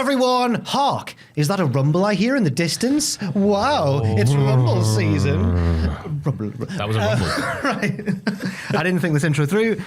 everyone. Hark, is that a rumble I hear in the distance? Wow, it's Rumble season. That was a rumble. Right. I didn't think this intro through.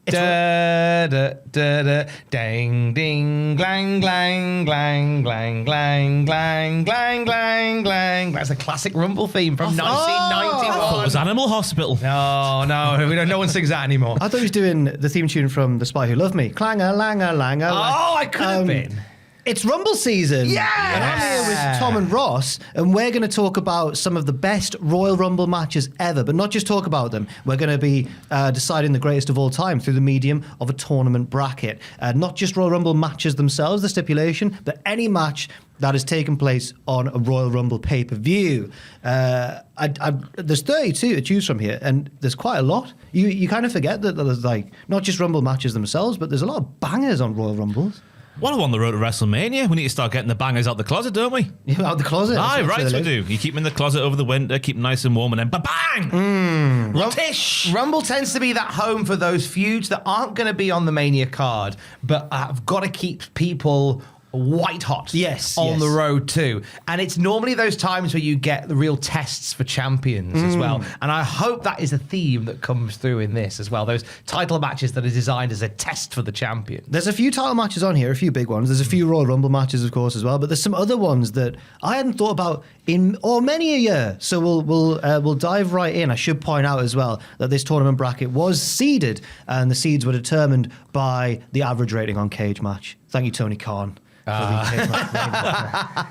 Da da da da, dang ding, glang glang glang glang glang glang glang glang glang. That's a classic Rumble theme from 1991. It was Animal Hospital. No one sings that anymore. I thought he was doing the theme tune from The Spy Who Loved Me. Clang-a-lang-a-lang-a. Oh, I could have been. It's Rumble season. Yeah! And I'm here with Tom and Ross, and we're going to talk about some of the best Royal Rumble matches ever, but not just talk about them. We're going to be deciding the greatest of all time through the medium of a tournament bracket. Not just Royal Rumble matches themselves, the stipulation, but any match that has taken place on a Royal Rumble pay-per-view. There's 32 to choose from here, and there's quite a lot. You kind of forget that there's like not just Rumble matches themselves, but there's a lot of bangers on Royal Rumbles. Well, I'm on the road to WrestleMania. We need to start getting the bangers out the closet, don't we? Yeah, out the closet. Aye, right, we do. You keep them in the closet over the winter, keep them nice and warm, and then ba-bang! Tish! Rumble tends to be that home for those feuds that aren't going to be on the Mania card, but I've got to keep people white hot on the road too. And it's normally those times where you get the real tests for champions as well. And I hope that is a theme that comes through in this as well. Those title matches that are designed as a test for the champion. There's a few title matches on here, a few big ones. There's a few Royal Rumble matches, of course, as well. But there's some other ones that I hadn't thought about in many a year. So we'll dive right in. I should point out as well that this tournament bracket was seeded, and the seeds were determined by the average rating on Cage Match. Thank you, Tony Khan. God,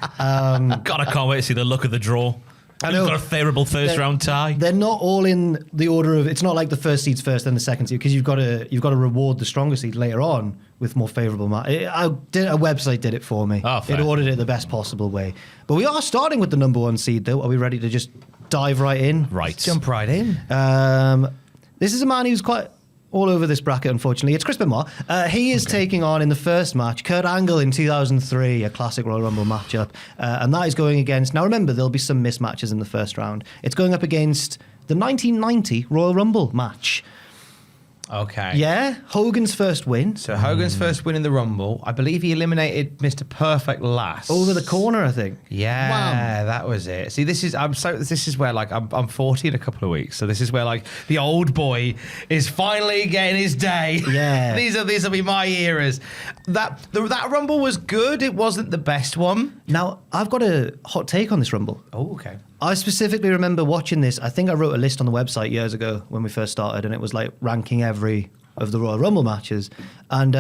I can't wait to see the look of the draw. I know. You've got a favourable first-round tie. They're not all in the order of. It's not like the first seed's first, then the second seed, because you've got to reward the stronger seed later on with more favourable match. A website did it for me. Oh, fair. It ordered it the best possible way. But we are starting with the number one seed, though. Are we ready to just dive right in? Right. Let's jump right in. This is a man who's quite all over this bracket, unfortunately. It's Chris Benoit. He is taking on, in the first match, Kurt Angle in 2003, a classic Royal Rumble matchup. And that is going against... Now, remember, there'll be some mismatches in the first round. It's going up against the 1990 Royal Rumble match. Okay. Yeah, Hogan's first win. So Hogan's first win in the Rumble. I believe he eliminated Mr. Perfect last. Over the corner, I think. Yeah, Wow. that was it. See, this is where like I'm 40 in a couple of weeks, so this is where like the old boy is finally getting his day. Yeah. these will be my eras. That Rumble was good. It wasn't the best one. Now, I've got a hot take on this Rumble. Oh, okay. I specifically remember watching this. I think I wrote a list on the website years ago when we first started, and it was like ranking every of the Royal Rumble matches. And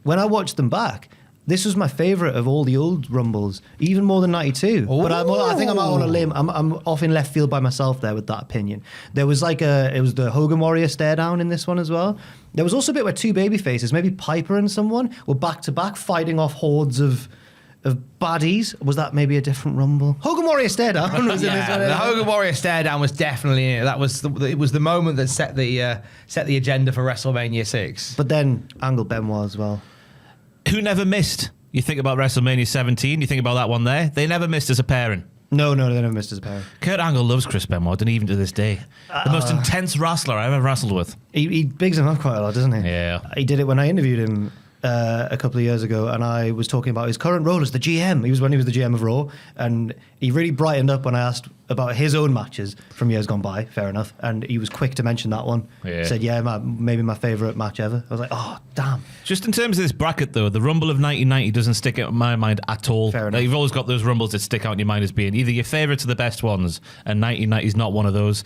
when I watched them back, this was my favourite of all the old Rumbles, even more than 92. Ooh. But I think I'm out on a limb. I'm off in left field by myself there with that opinion. There was it was the Hogan Warrior stare down in this one as well. There was also a bit where two baby faces, maybe Piper and someone, were back to back fighting off hordes of baddies. Was that maybe a different Rumble? Hogan Warrior stare down was in this one. The Hogan Warrior stare down was definitely in it. That was it was the moment that set the agenda for WrestleMania 6. But then Angle Benoit as well. Who never missed? You think about WrestleMania 17, you think about that one there. They never missed as a pairing. No, they never missed as a pair. Kurt Angle loves Chris Benoit, and even to this day. The most intense wrestler I've ever wrestled with. He bigs him up quite a lot, doesn't he? Yeah. He did it when I interviewed him a couple of years ago, and I was talking about his current role as the GM. He was the GM of Raw, and he really brightened up when I asked about his own matches from years gone by. Fair enough. And he was quick to mention that one. Yeah. Said, maybe my favourite match ever. I was like, oh, damn. Just in terms of this bracket, though, the Rumble of 1990 doesn't stick out in my mind at all. Fair enough. Like, you've always got those Rumbles that stick out in your mind as being either your favourites or the best ones, and 1990 is not one of those.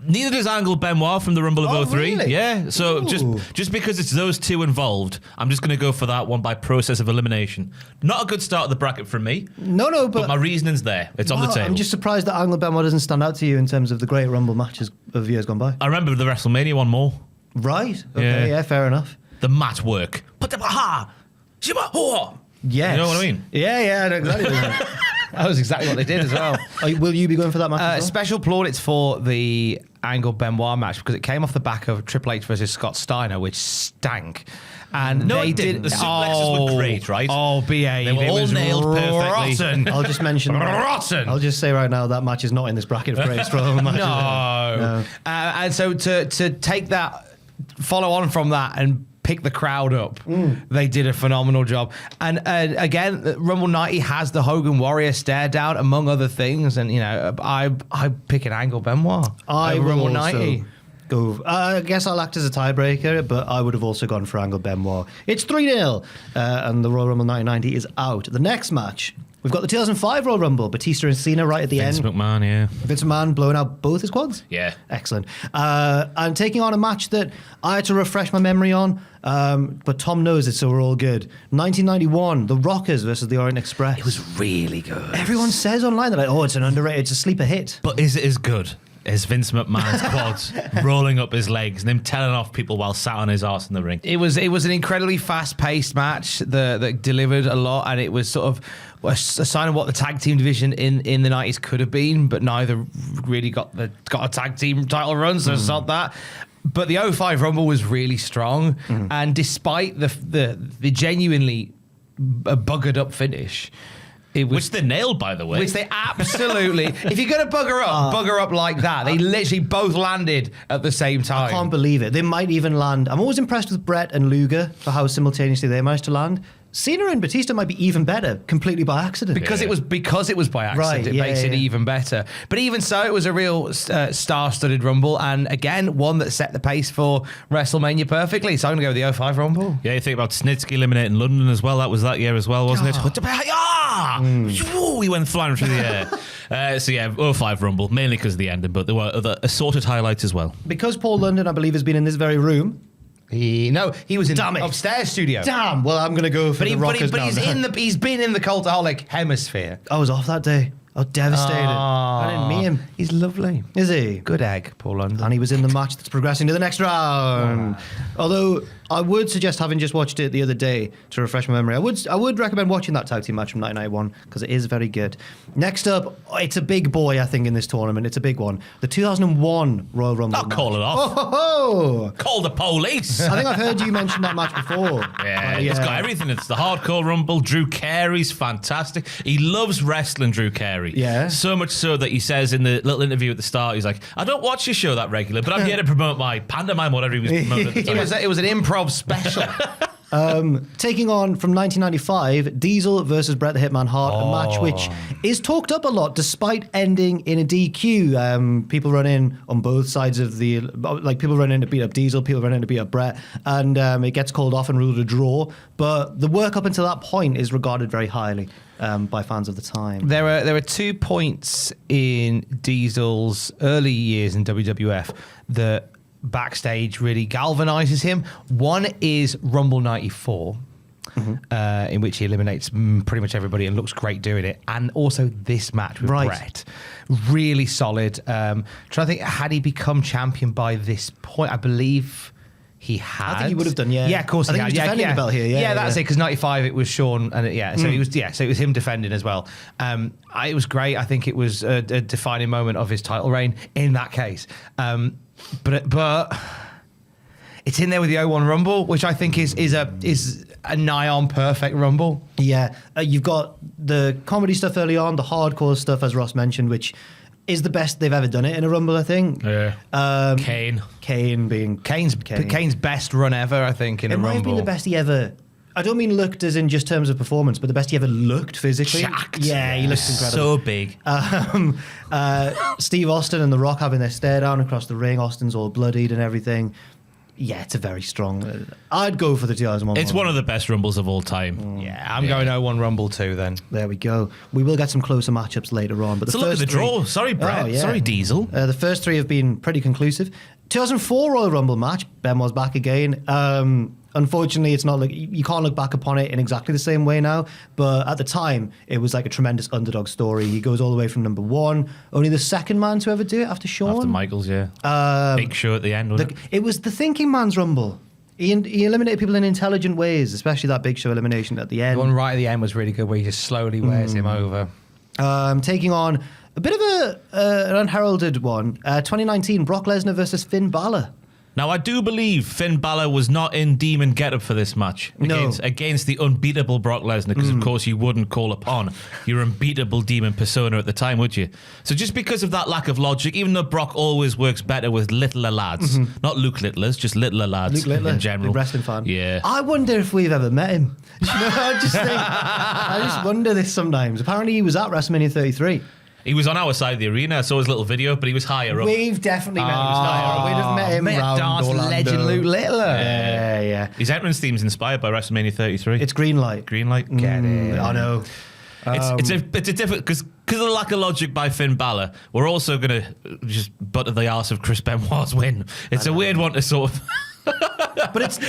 Neither does Angle Benoit from the Rumble of 03. Really? Yeah, so just because it's those two involved, I'm just going to go for that one by process of elimination. Not a good start of the bracket from me. No, but my reasoning's there. It's on the table. I'm just surprised that Angle Benoit doesn't stand out to you in terms of the great Rumble matches of years gone by. I remember the WrestleMania one more. Right. Okay, yeah fair enough. The mat work. Yes. You know what I mean? Yeah, I know exactly what you mean. That was exactly what they did as well. Will you be going for that match as well? Special plaudits for the Angle Benoit match because it came off the back of Triple H versus Scott Steiner, which stank. And No, they it didn't. The suplexes were great, right? Oh, BA. They were all nailed perfectly. Rotten. I'll just mention. Rotten. I'll just say right now that match is not in this bracket of greatest Royal Rumble matches. No. And so to take that, follow on from that and pick the crowd up. They did a phenomenal job. And again, Rumble 90 has the Hogan Warrior stare down, among other things. And, I pick an Angle Benoit I over will Rumble also 90. Go. I guess I'll act as a tiebreaker, but I would have also gone for Angle Benoit. It's 3-0, and the Royal Rumble 1990 is out. The next match, we've got the 2005 Royal Rumble, Batista and Cena right at the Vince end. McMahon, yeah. Vince McMahon blowing out both his quads? Yeah. Excellent. And taking on a match that I had to refresh my memory on, but Tom knows it, so we're all good. 1991, The Rockers versus the Orient Express. It was really good. Everyone says online that, it's an underrated, it's a sleeper hit. But is it as good as Vince McMahon's quads rolling up his legs and him telling off people while sat on his arse in the ring? It was an incredibly fast-paced match that delivered a lot, and it was sort of a sign of what the tag team division in the 90s could have been, but neither really got a tag team title run, so it's not that. But the 05 Rumble was really strong, and despite the genuinely buggered up finish, which they nailed, by the way. Which they absolutely... if you're going to bugger up like that. They literally both landed at the same time. I can't believe it. They might even land. I'm always impressed with Brett and Luger for how simultaneously they managed to land. Cena and Batista might be even better, completely by accident. Because it was by accident, Right, it makes it even better. But even so, it was a real star-studded Rumble, and again, one that set the pace for WrestleMania perfectly. So I'm going to go with the 05 Rumble. Yeah, you think about Snitsky eliminating London as well. That was that year as well, wasn't it? He went flying through the air. So yeah, 05 Rumble, mainly because of the ending, but there were other assorted highlights as well. Because Paul London, I believe, has been in this very room. He was in the upstairs studio. Damn. Well, I'm going to go for the Rockers now. He's been in the Cultaholic hemisphere. I was off that day. I was devastated. Oh. I didn't meet him. He's lovely. Is he? Good egg, Paul London. And he was in the match that's progressing to the next round. Although I would suggest, having just watched it the other day to refresh my memory, I would recommend watching that tag team match from 1991 because it is very good. Next up, it's a big boy, I think, in this tournament. It's a big one. The 2001 Royal Rumble. I'll call it off. Oh! Call the police. I think I've heard you mention that match before. Yeah, it's got everything. It's the hardcore Rumble. Drew Carey's fantastic. He loves wrestling, Drew Carey. Yeah. So much so that he says in the little interview at the start, he's like, I don't watch your show that regular, but I'm here to promote my pantomime, whatever he was promoting at the time. It was an improv special. Taking on from 1995, Diesel versus Bret the Hitman Hart, a match which is talked up a lot despite ending in a DQ. People run in on both sides of people run in to beat up Diesel, people run in to beat up Bret, and it gets called off and ruled a draw. But the work up until that point is regarded very highly by fans of the time. There are 2 points in Diesel's early years in WWF that backstage really galvanizes him. One is Rumble 94, in which he eliminates pretty much everybody and looks great doing it. And also this match with Bret. Really solid. Trying to think, had he become champion by this point? I believe he had. I think he would have done, yeah. Yeah, of course I he think had. he was defending the belt here, Yeah, that's it, because 95 it was Shawn, and so it was him defending as well. It was great. I think it was a defining moment of his title reign in that case. But it's in there with the 01 Rumble, which I think is a nigh on perfect Rumble. Yeah, you've got the comedy stuff early on, the hardcore stuff, as Ross mentioned, which is the best they've ever done it in a Rumble, I think. Yeah. Kane being... Kane's best run ever, I think, in a Rumble. It might have been the best he ever... I don't mean looked as in just terms of performance, but the best he ever looked physically. Jacked. Yeah, he looks incredible. So big. Steve Austin and The Rock having their stare down across the ring. Austin's all bloodied and everything. Yeah, it's a very strong... I'd go for the 2001 It's one of the best Rumbles of all time. Yeah, I'm going 01 Rumble too then. There we go. We will get some closer matchups later on. But So look at the draw. Sorry, Brett. Sorry, Diesel. The first three have been pretty conclusive. 2004 Royal Rumble match. Benoit's back again. Unfortunately, it's not like you can't look back upon it in exactly the same way now. But at the time, it was like a tremendous underdog story. He goes all the way from number one. Only the second man to ever do it after Shawn. After Michaels, yeah. Big Show at the end, wasn't it? It was the thinking man's Rumble. He eliminated people in intelligent ways, especially that Big Show elimination at the end. The one right at the end was really good, where he just slowly wears him over. Taking on a bit of an unheralded one. 2019, Brock Lesnar versus Finn Balor. Now, I do believe Finn Balor was not in demon getup for this match against the unbeatable Brock Lesnar, because, of course, you wouldn't call upon your unbeatable demon persona at the time, would you? So just because of that lack of logic, even though Brock always works better with littler lads, not Luke Littlers, just littler lads in general. Big wrestling fan. Yeah. I wonder if we've ever met him. I just wonder this sometimes. Apparently, he was at WrestleMania 33. He was on our side of the arena. I saw his little video, but he was higher up. We've definitely met him. We'd have met him round Dance Orlando. legend Luke Littler. Yeah. His entrance theme's inspired by WrestleMania 33. It's green light. Green light. Get it. I know. It's a different because of the lack of logic by Finn Balor. We're also gonna just butter the arse of Chris Benoit's win. It's a weird one to sort of. But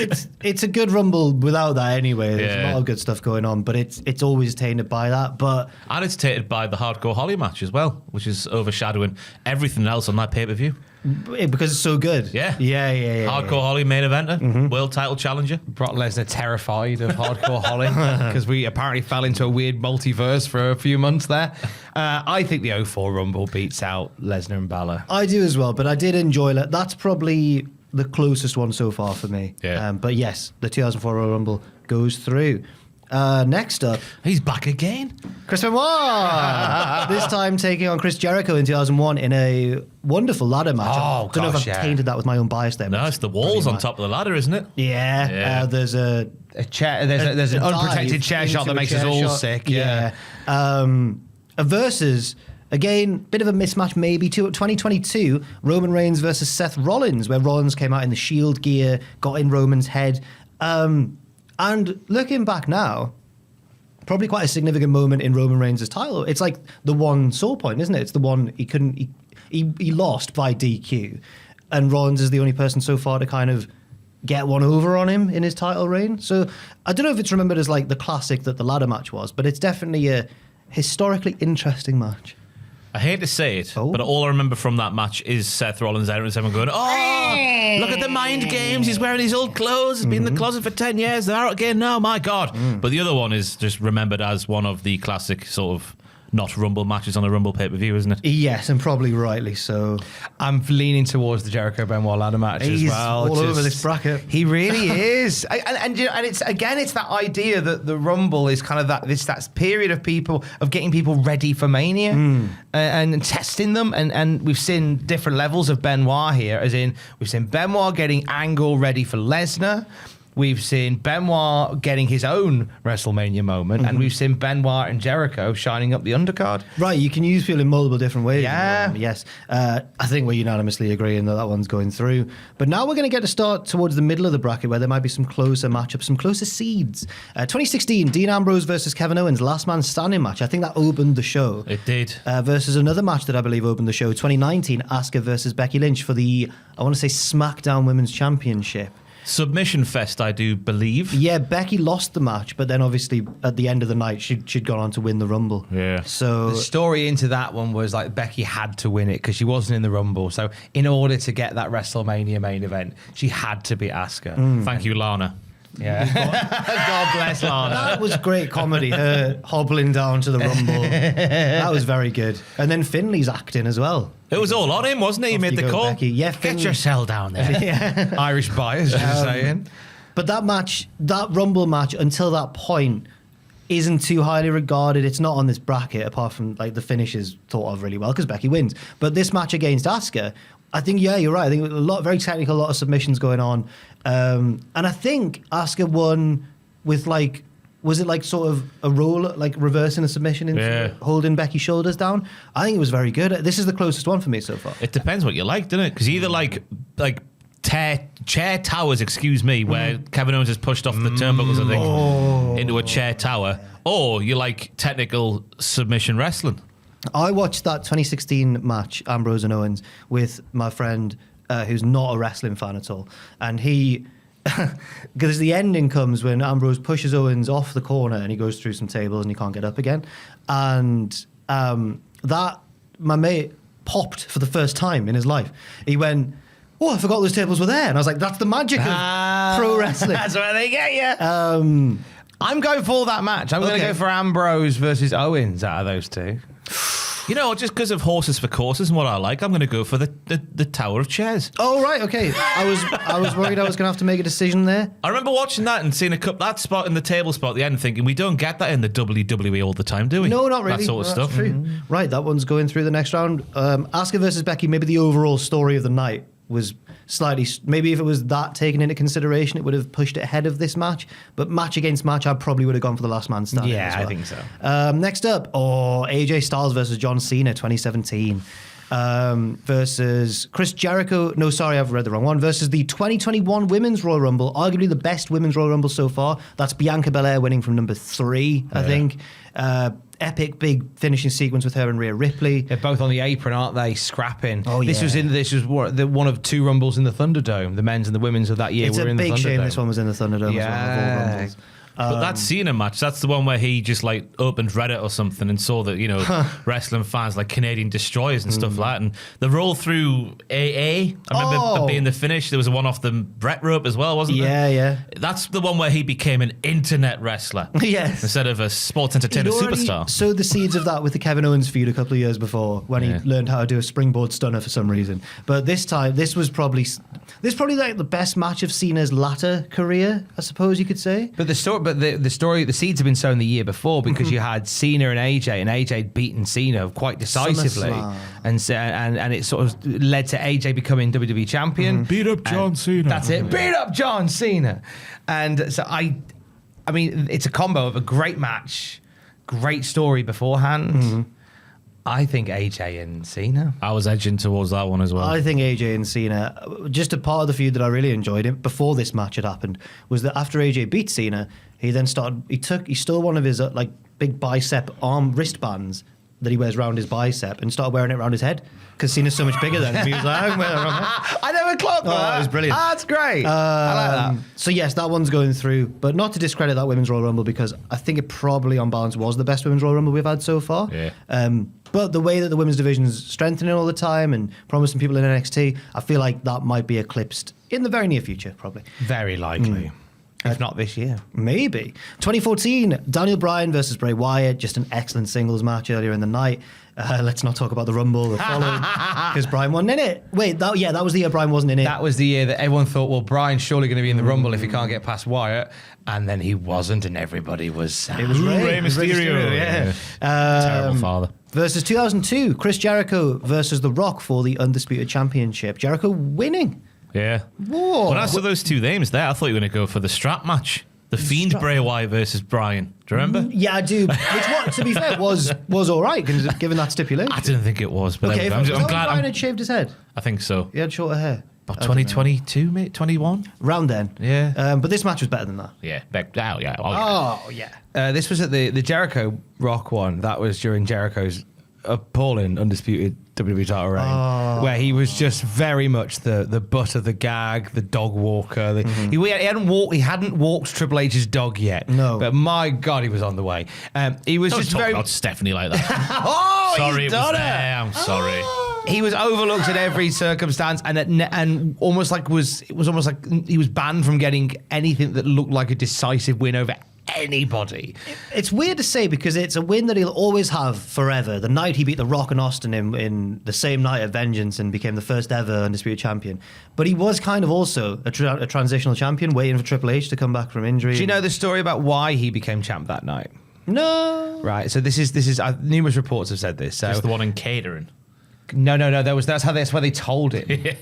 it's a good Rumble without that anyway. There's a lot of good stuff going on, but it's always tainted by that. And it's tainted by the Hardcore Holly match as well, which is overshadowing everything else on that pay-per-view. Because it's so good. Yeah. Hardcore Holly main eventer, world title challenger. Brock Lesnar terrified of Hardcore Holly because we apparently fell into a weird multiverse for a few months there. I think the 04 Rumble beats out Lesnar and Balor. I do as well, but I did enjoy that. That's probably the closest one so far for me. Yeah. But yes, the 2004 Royal Rumble goes through. Next up, He's back again. Chris Benoit. This time taking on Chris Jericho in 2001 in a wonderful ladder match. Oh, I don't know if I've tainted that with my own bias there. No, it's the walls on top of the ladder, isn't it? Yeah. There's a chair. There's an unprotected chair shot that makes us all sick. Yeah. A versus. Again, bit of a mismatch maybe. 2022, Roman Reigns versus Seth Rollins, where Rollins came out in the Shield gear, got in Roman's head. And looking back now, probably quite a significant moment in Roman Reigns' title. It's like the one sore point, isn't it? It's the one he lost by DQ. And Rollins is the only person so far to kind of get one over on him in his title reign. So I don't know if it's remembered as like the classic that the ladder match was, but it's definitely a historically interesting match. I hate to say it, but all I remember from that match is Seth Rollins' entrance and everyone going, oh, look at the mind games. He's wearing his old clothes. He's been in the closet for 10 years. They're out again now. My God. But the other one is just remembered as one of the classic sort of not Rumble matches on a Rumble pay-per-view, isn't it? Yes, and probably rightly so. I'm leaning towards the Jericho Benoit ladder match as well. All over this bracket. He really is, and it's that idea that the Rumble is kind of that period of getting people ready for Mania and testing them, and we've seen different levels of Benoit here, as in we've seen Benoit getting Angle ready for Lesnar. We've seen Benoit getting his own WrestleMania moment, and we've seen Benoit and Jericho shining up the undercard. Right, you can use people in multiple different ways. Yeah. Yes. I think we're unanimously agreeing that one's going through. But now we're going to get to start towards the middle of the bracket where there might be some closer matchups, some closer seeds. 2016, Dean Ambrose versus Kevin Owens, last man standing match. I think that opened the show. It did. Versus another match that I believe opened the show, 2019, Asuka versus Becky Lynch for the, I want to say, SmackDown Women's Championship. Submission Fest, I do believe. Yeah, Becky lost the match, but then obviously at the end of the night, she'd gone on to win the Rumble. Yeah. So the story into that one was like Becky had to win it because she wasn't in the Rumble. So in order to get that WrestleMania main event, she had to beat Asuka. Thank you, Lana. Yeah. God bless Lana. that was great comedy, her hobbling down to the Rumble. That was very good. And then Finley's acting as well. It was all on him, wasn't it? He made the call. Becky. Yeah, Get your cell down there. Irish bias, you're saying. But that match, that Rumble match, until that point, isn't too highly regarded. It's not on this bracket, apart from like the finish is thought of really well because Becky wins. But this match against Asuka, I think, yeah, you're right. I think very technical, a lot of submissions going on. And I think Asuka won with like, was it like sort of a roll, like reversing a submission and holding Becky's shoulders down? I think it was very good. This is the closest one for me so far. It depends what you like, doesn't it? Because either like chair towers, where Kevin Owens has pushed off the turnbuckles, I think, into a chair tower, or you like technical submission wrestling. I watched that 2016 match, Ambrose and Owens, with my friend who's not a wrestling fan at all. And he, because the ending comes when Ambrose pushes Owens off the corner and he goes through some tables and he can't get up again. And that, my mate popped for the first time in his life. He went, oh, I forgot those tables were there. And I was like, that's the magic of pro wrestling. That's where they get you. I'm going for that match. I'm going to go for Ambrose versus Owens out of those two. You know, just because of horses for courses and what I like, I'm going to go for the Tower of Chairs. Oh, right, okay. I was worried I was going to have to make a decision there. I remember watching that and seeing that spot in the table spot at the end, thinking we don't get that in the WWE all the time, do we? No, not really. That sort of stuff. That's true. Right, that one's going through the next round. Asuka versus Becky, maybe the overall story of the night was slightly, maybe if it was that taken into consideration, it would have pushed it ahead of this match. But match against match, I probably would have gone for the last man standing. Yeah, as well. I think so. Next up, AJ Styles versus John Cena 2017. Versus Chris Jericho. No, sorry, I've read the wrong one. Versus the 2021 Women's Royal Rumble, arguably the best Women's Royal Rumble so far. That's Bianca Belair winning from number 3, I think. Epic big finishing sequence with her and Rhea Ripley. They're both on the apron, aren't they? Scrapping. Oh, yeah. This was one of 2 Rumbles in the Thunderdome. The men's and the women's of that year It's were a in the Thunderdome. big shame this one was in the Thunderdome as well, of all Rumbles. But that Cena match, that's the one where he just like opened Reddit or something and saw that, you know, wrestling fans like Canadian Destroyers and stuff like that. And the roll through AA, I remember that being the finish. There was a one off the Brett rope as well, wasn't there? Yeah. That's the one where he became an internet wrestler. Yes. Instead of a sports entertainment superstar. Sowed the seeds of that with the Kevin Owens feud a couple of years before when he learned how to do a springboard stunner for some reason. But this time, this was probably like the best match of Cena's latter career, I suppose you could say. But the story, the seeds have been sown the year before because you had Cena and AJ beaten Cena quite decisively, and it sort of led to AJ becoming WWE champion. Beat up John Cena. That's it. Beat up John Cena, and so I mean, it's a combo of a great match, great story beforehand. I think AJ and Cena. I was edging towards that one as well. I think AJ and Cena, just a part of the feud that I really enjoyed it before this match had happened was that after AJ beat Cena, he then he stole one of his like big bicep wristbands that he wears around his bicep and started wearing it around his head because Cena's so much bigger than him. He was like, I can wear that around my head. I never clocked that. It was brilliant. That's great. I like that. So yes, that one's going through, but not to discredit that Women's Royal Rumble because I think it probably on balance was the best Women's Royal Rumble we've had so far. Yeah. But the way that the women's division's strengthening all the time and promising people in NXT, I feel like that might be eclipsed in the very near future, probably. Very likely. If not this year. Maybe. 2014, Daniel Bryan versus Bray Wyatt, just an excellent singles match earlier in the night. Let's not talk about the Rumble the following, because Bryan wasn't in it. Wait, that was the year Bryan wasn't in it. That was the year that everyone thought, well, Bryan's surely going to be in the Rumble if he can't get past Wyatt. And then he wasn't, and everybody was sad. It was Rey Mysterio. yeah. Terrible father. Versus 2002, Chris Jericho versus The Rock for the Undisputed Championship. Jericho winning. Yeah. Whoa. When I saw those 2 names there, I thought you were going to go for the strap match. The Fiend Bray Wyatt versus Bryan. Do you remember? Yeah, I do. Which one, to be fair, was all right, given that stipulation. I didn't think it was, but Okay, I'm glad. Bryan had shaved his head. I think so. He had shorter hair. About 2022, mate? 21? Round then. Yeah. But this match was better than that. Yeah. Oh, yeah. This was at the Jericho Rock one. That was during Jericho's appalling undisputed WWE title reign, where he was just very much the butt of the gag, the dog walker. He hadn't walked Triple H's dog yet. No, but my God, he was on the way. He was just very about Stephanie like that. sorry, it was there. I'm sorry. He was overlooked in every circumstance, and almost like he was banned from getting anything that looked like a decisive win over anybody. It's weird to say because it's a win that he'll always have forever. The night he beat The Rock and Austin in the same night at Vengeance and became the first ever Undisputed Champion. But he was kind of also a transitional champion, waiting for Triple H to come back from injury. Do you know the story about why he became champ that night? No. Right. So this is numerous reports have said this. So Just the one in catering. No. That's why they told him.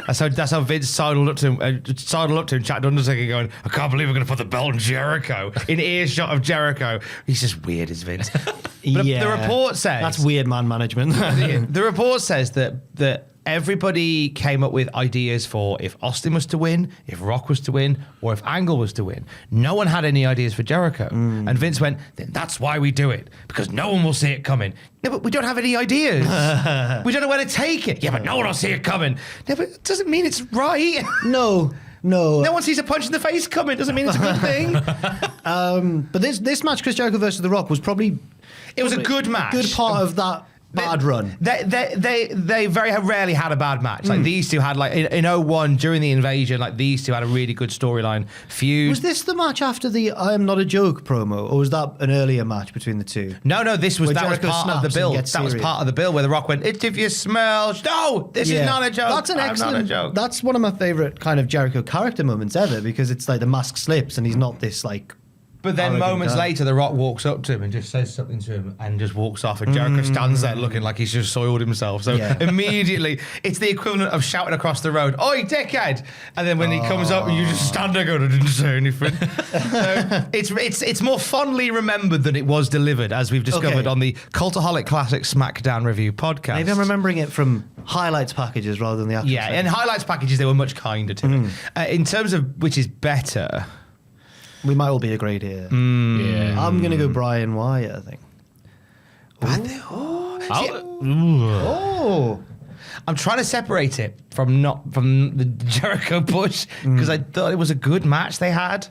That's how Vince sidled up to him, chatted Undertaker, going, "I can't believe we're going to put the belt on Jericho in earshot of Jericho." He's just weird as Vince. But the report says that's weird man management. The report says that everybody came up with ideas for if Austin was to win, if Rock was to win, or if Angle was to win. No one had any ideas for Jericho. And Vince went, then that's why we do it, because no one will see it coming. No, but we don't have any ideas. We don't know where to take it. Yeah, but no one will see it coming. No, but it doesn't mean it's right. No. No one sees a punch in the face coming. Doesn't mean it's a good thing. But this match, Chris Jericho versus The Rock, was probably... It was a good match. Good part of that bad run. They very rarely had a bad match. Like these two had like in 01 during the invasion, like these two had a really good storyline feud. Was this the match after the "I Am Not a Joke" promo, or was that an earlier match between the two? No, that was Jericho part of the snaps bill. and gets That was serious. part of the bill where The Rock went, "It's if you smell." No, this is not a joke. That's an I'm excellent. not a joke. That's one of my favorite kind of Jericho character moments ever, because it's like the mask slips and he's not this like. But then arrogant moments guy. later, The Rock walks up to him and just says something to him and just walks off. And Jericho stands there looking like he's just soiled himself. So immediately, it's the equivalent of shouting across the road, "Oi, dickhead!" And then when he comes up, you just stand there going, "I didn't say anything." So it's more fondly remembered than it was delivered, as we've discovered on the Cultaholic Classic SmackDown Review podcast. Maybe I'm remembering it from highlights packages rather than the actual. Yeah, and highlights packages, they were much kinder to it. In terms of which is better... We might all be agreed here. Yeah. I'm going to go Brian Wyatt, I think. Oh. I'm trying to separate it from the Jericho push because I thought it was a good match they had.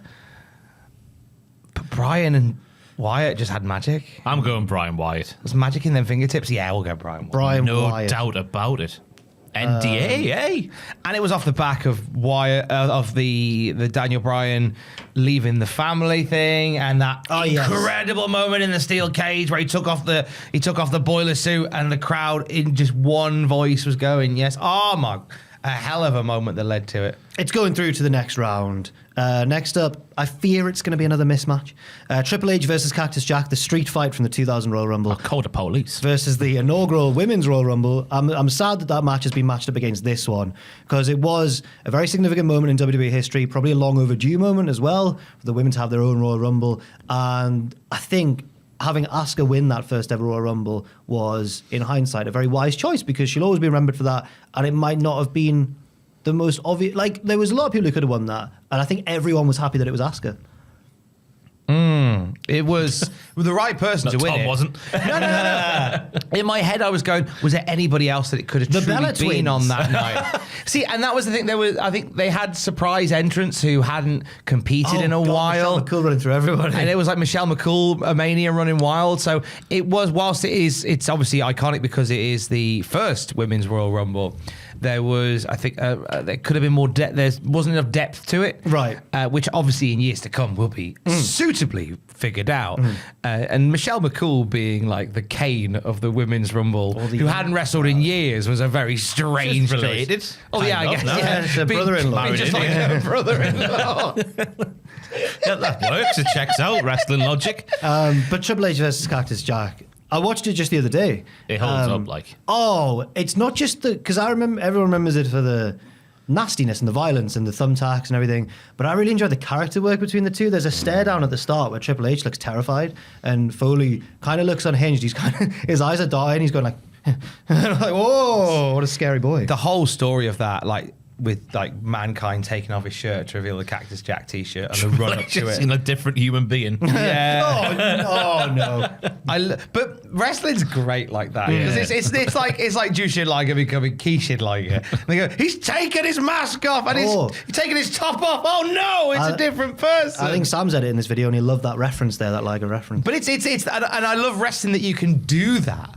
But Brian and Wyatt just had magic. I'm going Brian Wyatt. Was magic in them fingertips? Yeah, we'll go Brian Wyatt. Brian No Wyatt. doubt about it. NDA, eh? And it was off the back of Wyatt, of the Daniel Bryan leaving the family thing, and that incredible moment in the steel cage where he took off the boiler suit, and the crowd in just one voice was going, "Yes!" Oh my! A hell of a moment that led to it. It's going through to the next round. Next up, I fear it's going to be another mismatch. Triple H versus Cactus Jack, the street fight from the 2000 Royal Rumble. Call the police. Versus the inaugural Women's Royal Rumble. I'm sad that match has been matched up against this one, because it was a very significant moment in WWE history, probably a long overdue moment as well, for the women to have their own Royal Rumble. And I think having Asuka win that first ever Royal Rumble was, in hindsight, a very wise choice, because she'll always be remembered for that, and it might not have been the most obvious. Like, there was a lot of people who could have won that, and I think everyone was happy that it was Asuka. It was the right person to win Tom it. wasn't. No. In my head, I was going, was there anybody else that it could have The truly Bella been Twins. on that night? See, and that was the thing. I think they had surprise entrants who hadn't competed in a while. Michelle McCool running through everybody. And it was like Michelle McCool, a Mania running wild. So it was, whilst it's obviously iconic because it is the first Women's Royal Rumble, there was, I think, there could have been more depth. There wasn't enough depth to it. Right. Which obviously in years to come will be suitably figured out. And Michelle McCool being like the Kane of the Women's Rumble, who hadn't wrestled in years, was a very strange choice. Related. Oh, yeah, I Kind guess. of, no? Yeah, It's her Being- brother-in-law. being just like her brother-in-law. Yeah, that works. It checks out. Wrestling logic. But Triple H versus Cactus Jack, I watched it just the other day. It holds up like. Oh, it's not just because I remember everyone remembers it for the nastiness and the violence and the thumbtacks and everything. But I really enjoyed the character work between the two. There's a stare down at the start where Triple H looks terrified and Foley kind of looks unhinged. He's kind of, his eyes are dying. He's going like, like, whoa, what a scary boy. The whole story of that, like with like Mankind taking off his shirt to reveal the Cactus Jack t-shirt and the run up to Just it. in a different human being. Yeah. Oh no. But wrestling's great like that because it's like Jushin Liger becoming Keishin Liger. They go, he's taking his mask off and he's taking his top off. Oh no, it's a different person. I think Sam's editing this video and he loved that reference there, that Liger reference. But it's and I love wrestling that you can do that,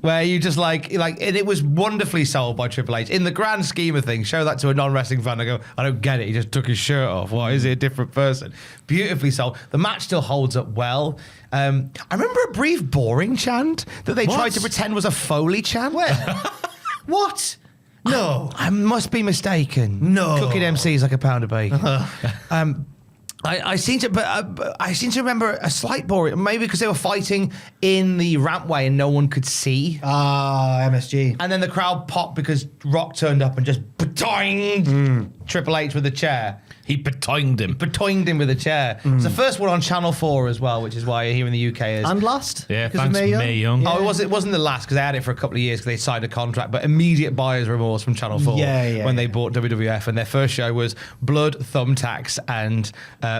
where you just like and it was wonderfully sold by Triple H in the grand scheme of things. Show that to a non-wrestling fan, I go, I don't get it. He just took his shirt off. Why is he a different person? Beautifully sold. The match still holds up well. I remember a brief boring chant that they tried to pretend was a Foley chant. Where? What? No. I must be mistaken. No. Cooking MCs like a pound of bacon. I seem to remember a slight boring, maybe because they were fighting in the rampway and no one could see. MSG. And then the crowd popped because Rock turned up and just batoinged Triple H with a chair. He batoinged him. Batoinged him with a chair. It's the first one on Channel 4 as well, which is why here in the UK is. And last. Yeah, 'cause of thanks, Mae Young. Oh, it wasn't the last because they had it for a couple of years because they signed a contract, but immediate buyer's remorse from Channel 4 when they bought WWF, and their first show was blood, thumbtacks, and